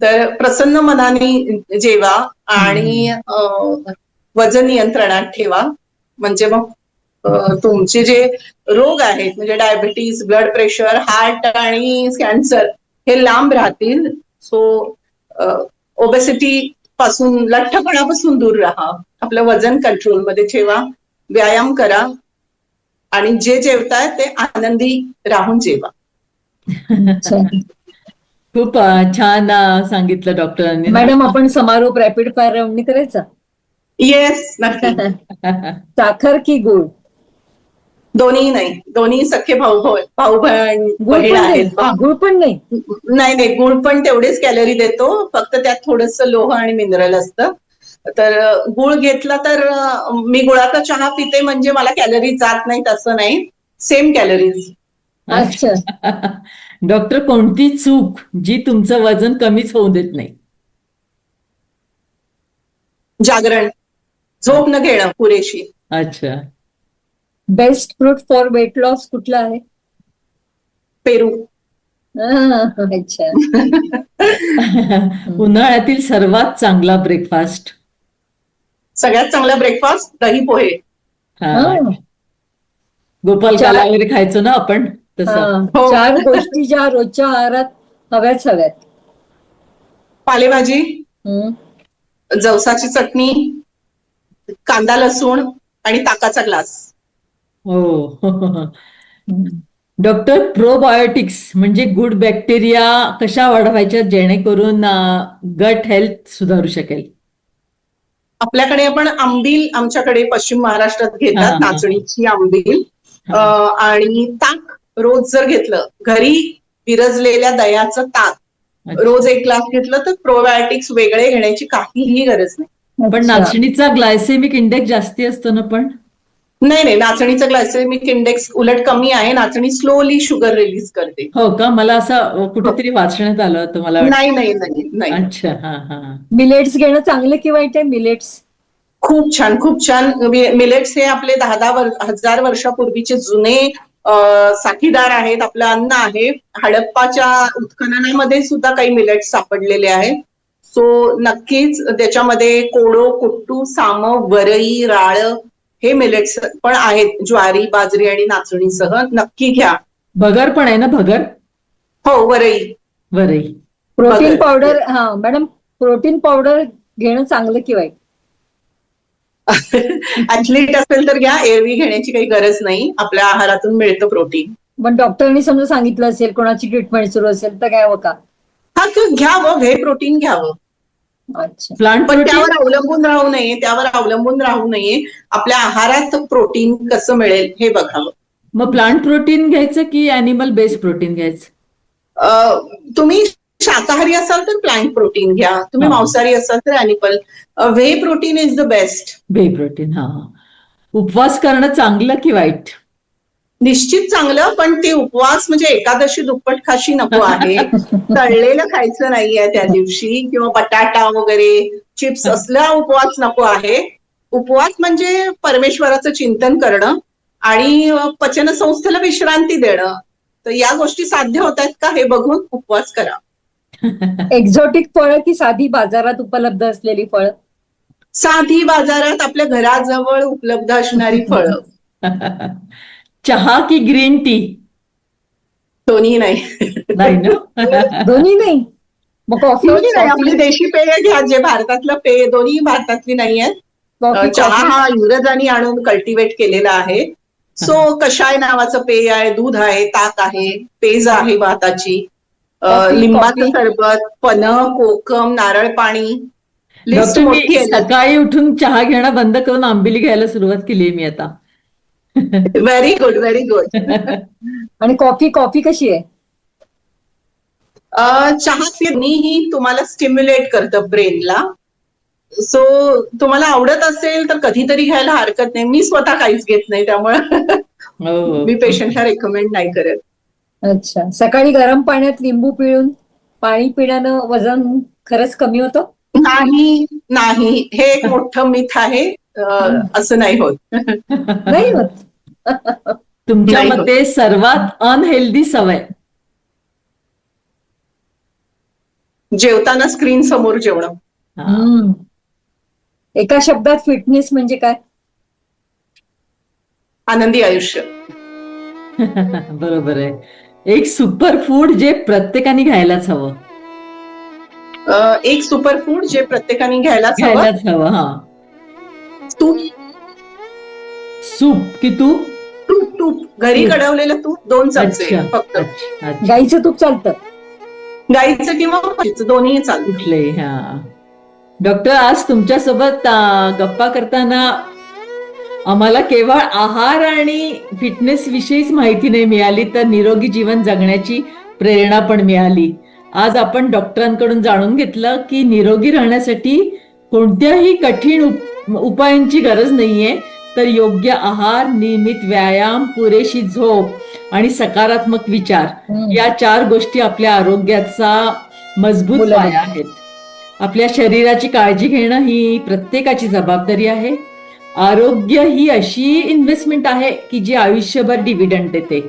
तर प्रसन्न मनाने जेवा आणि वजन नियंत्रणात ठेवा. म्हणजे मग तुमचे जे रोग आहेत म्हणजे डायबिटीज, ब्लड प्रेशर, हार्ट आणि कॅन्सर हे लांब राहतील. सो ओबेसिटी पासून, लठ्ठपणापासून दूर राहा, आपलं वजन कंट्रोलमध्ये ठेवा, व्यायाम करा आणि जे जेवताय ते आनंदी राहून जेवा. खूप छान सांगितलं डॉक्टरांनी. मॅडम, आपण समारोप रॅपिड फायर राऊंडनी करायचा? येस, नक्की. साखर की गुळ? दोन्ही नाही, दोन्ही सख्खे भाऊ बहीण गुळ पण नाही? आहेत. गुळ पण नाही? नाही नाही, गुळ पण तेवढेच कॅलरी देतो, फक्त त्यात थोडंसं लोह आणि मिनरल असतं. तर गुळ घेतला तर मी गुळाचा चहा पिते म्हणजे मला कॅलरी जात नाहीत असं नाही, सेम कॅलरीज. अच्छा. डॉक्टर, कोणती चूक जी तुमचं वजन कमीच होऊ देत नाही? जागरण, झोप न घेणं पुरेशी. अच्छा. Best fruit for weight loss कुठला आहे? पेरू. अच्छा. उन्हाळ्यातील सर्वात चांगला ब्रेकफास्ट? सगळ्यात चांगला ब्रेकफास्ट दही पोहे. गोपालकाला वगैरे खायचो ना आपण तसं. 4 गोष्टी ज्या रोजच्या आहारात हव्याच हव्यात. पालेभाजी, जवसाची चटणी, कांदा लसूण आणि ताकाचा ग्लास. हो. डॉक्टर, प्रोबायोटिक्स म्हणजे गुड बॅक्टेरिया कशा वाढवायच्या जेणेकरून गट हेल्थ सुधारू शकेल? आपल्याकडे आपण आंबील, आमच्याकडे पश्चिम महाराष्ट्रात घेतात नाचणीची आंबील, आणि ताक रोज जर घेतलं, घरी विरजलेल्या दह्याचं ताक रोज 1 ग्लास घेतलं तर प्रोबायोटिक्स वेगळे घेण्याची काहीही गरज नाही. पण नाचणीचा ग्लायसेमिक इंडेक्स जास्ती असतो ना? पण नाही, नाचणीचा ग्लायसेमिक इंडेक्स उलट कमी आहे. नाचणी स्लोली शुगर रिलीज करते. हो का? मला असं कुठेतरी वाचण्यात आलं होतं, मला नाही. अच्छा. हा. मिलेट्स घेणं चांगलं की वाईट आहे? मिलेट्स खूप छान, खूप छान. मिलेट्स हे आपले 10,000 वर्षापूर्वीचे जुने साथीदार आहेत, आपलं अन्न आहे. हडप्पाच्या उत्खननामध्ये सुद्धा काही मिलेट्स सापडलेले आहेत. सो नक्कीच त्याच्यामध्ये कोडो, कुट्टू, साम, वरई, राळ हे मिलेट्स पण आहेत, ज्वारी, बाजरी आणि नाचणीसह. नक्की घ्या. भगर पण आहे ना, भगर? हो, वरई. वरई. प्रोटीन बघा. पावडर, हा मॅडम, प्रोटीन पावडर घेणं चांगलं की वाईट? ऍथलीट असेल तर घ्या, एरवी घेण्याची काही गरज नाही. आपल्या आहारातून मिळतं प्रोटीन. पण डॉक्टरनी समजा सांगितलं असेल, कोणाची ट्रीटमेंट सुरू असेल तर घ्यावं का? हा, तर घ्यावं, व्हे प्रोटीन घ्यावं. अच्छा. प्लांट पण प्रोटीन? त्यावर अवलंबून राहू नये. आपल्या आहारात प्रोटीन कसं मिळेल हे बघावं. मग प्लांट प्रोटीन घ्यायचं की अॅनिमल बेस्ड प्रोटीन घ्यायचं? तुम्ही शाकाहारी असाल तर प्लांट प्रोटीन घ्या, तुम्ही हा. मांसाहारी असाल तर animal. Whey protein is the best. बे प्रोटीन. हा. उपवास करणं चांगलं की वाईट? निश्चित चांगलं, पण ते उपवास म्हणजे एकादशी दुप्पट खाशी नको आहे. तळलेलं खायचं नाहीये त्या दिवशी, किंवा बटाटा वगैरे चिप्स असला उपवास नको आहे. उपवास म्हणजे परमेश्वराचं चिंतन करणं आणि पचनसंस्थेला विश्रांती देणं. तर या गोष्टी साध्य होत आहेत का हे बघून उपवास करा. एक्झॉटिक फळं की साधी बाजारात उपलब्ध असलेली फळं? साधी बाजारात आपल्या घराजवळ उपलब्ध असणारी फळं. चहा की ग्रीन टी? दोन्ही नाही. नाही ना? दोन्ही नाही? मग कॉफी? दोन्ही नाही. आपली देशी पेय घ्या, जे भारतातलं पेय. दोन्ही भारतातली नाही आहेत. चहा हा इंग्रजांनी आणून कल्टिवेट केलेला आहे. सो कषाय नावाचं पेय आहे, दूध आहे, ताक आहे, पेज आहे भाताची, लिंबाचं सरबत, पन्ह, कोकम, नारळ पाणी. लिस्ट डॉक्टर, मोठी मी आहे. सकाळी उठून चहा घेणं बंद करून आंबिली घ्यायला सुरुवात केली आहे मी आता. Very good, very good. आणि कॉफी कशी आहे? चहा ही तुम्हाला स्टिम्युलेट करतं ब्रेनला. सो तुम्हाला आवडत असेल तर कधीतरी घ्यायला हरकत नाही. मी स्वतः काहीच घेत नाही, त्यामुळे हो. मी पेशंटला रेकमेंड नाही करत. अच्छा. सकाळी गरम पाण्यात लिंबू पिळून पाणी पिण्यानं वजन खरंच कमी होतं? नाही, हे एक मोठं मिथ आहे. असं नाही होत. नाही होत? तुमच्या नाही होत. मते सर्वात अनहेल्दी सवय? जेवताना स्क्रीन समोर जेवणं. हम्म. एका शब्दात फिटनेस म्हणजे काय? आनंदी आयुष्य. बरोबर आहे. एक सुपर फूड जे प्रत्येकाने घ्यायलाच हवं? एक सुपरफूड जे प्रत्येकाने घ्यायलाच हवं. घ्यायलाच हवं. हा. तूप. सूप की तूप? तूप घरी कडवलेलं तूप 2 चमचे अच्छा, फक्त. अच्छा, अच्छा. गाईचं तूप चालतं? गाईचं किंवा म्हशीचं दोन्ही चालतं. कुठलंही. हा. डॉक्टर, आज तुमच्यासोबत गप्पा करताना आम्हाला केवळ आहार आणि फिटनेस विषयीच माहिती नाही मिळाली, तर निरोगी जीवन जगण्याची प्रेरणा पण मिळाली. आज आपण डॉक्टरांकडून जाणून घेतलं की निरोगी राहण्यासाठी कोणत्याही कठीण उपायांची गरज नाहीये, तर योग्य आहार, नियमित व्यायाम, पुरेशी झोप आणि सकारात्मक विचार या 4 गोष्टी आपल्या आरोग्याचा मजबूत पाया आहेत. आपल्या शरीराची काळजी घेणं ही प्रत्येकाची जबाबदारी आहे. आरोग्य ही अशी इन्व्हेस्टमेंट आहे की जी आयुष्यभर डिव्हिडंड देते.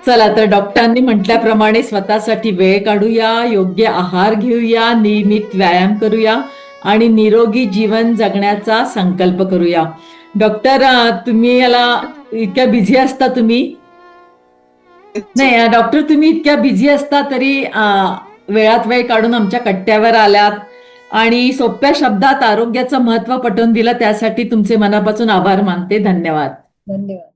चला तर डॉक्टरांनी म्हटल्याप्रमाणे स्वतःसाठी वेळ काढूया, योग्य आहार घेऊया, नियमित व्यायाम करूया आणि निरोगी जीवन जगण्याचा संकल्प करूया. डॉक्टर, तुम्ही याला इतक्या बिझी असता तुम्ही नाही डॉक्टर तुम्ही इतक्या बिझी असता तरी वेळात वेळ काढून आमच्या कट्ट्यावर आल्यात आणि सोप्या शब्दात आरोग्याचं महत्व पटवून दिलं, त्यासाठी तुमचे मनापासून आभार मानते. धन्यवाद. धन्यवाद.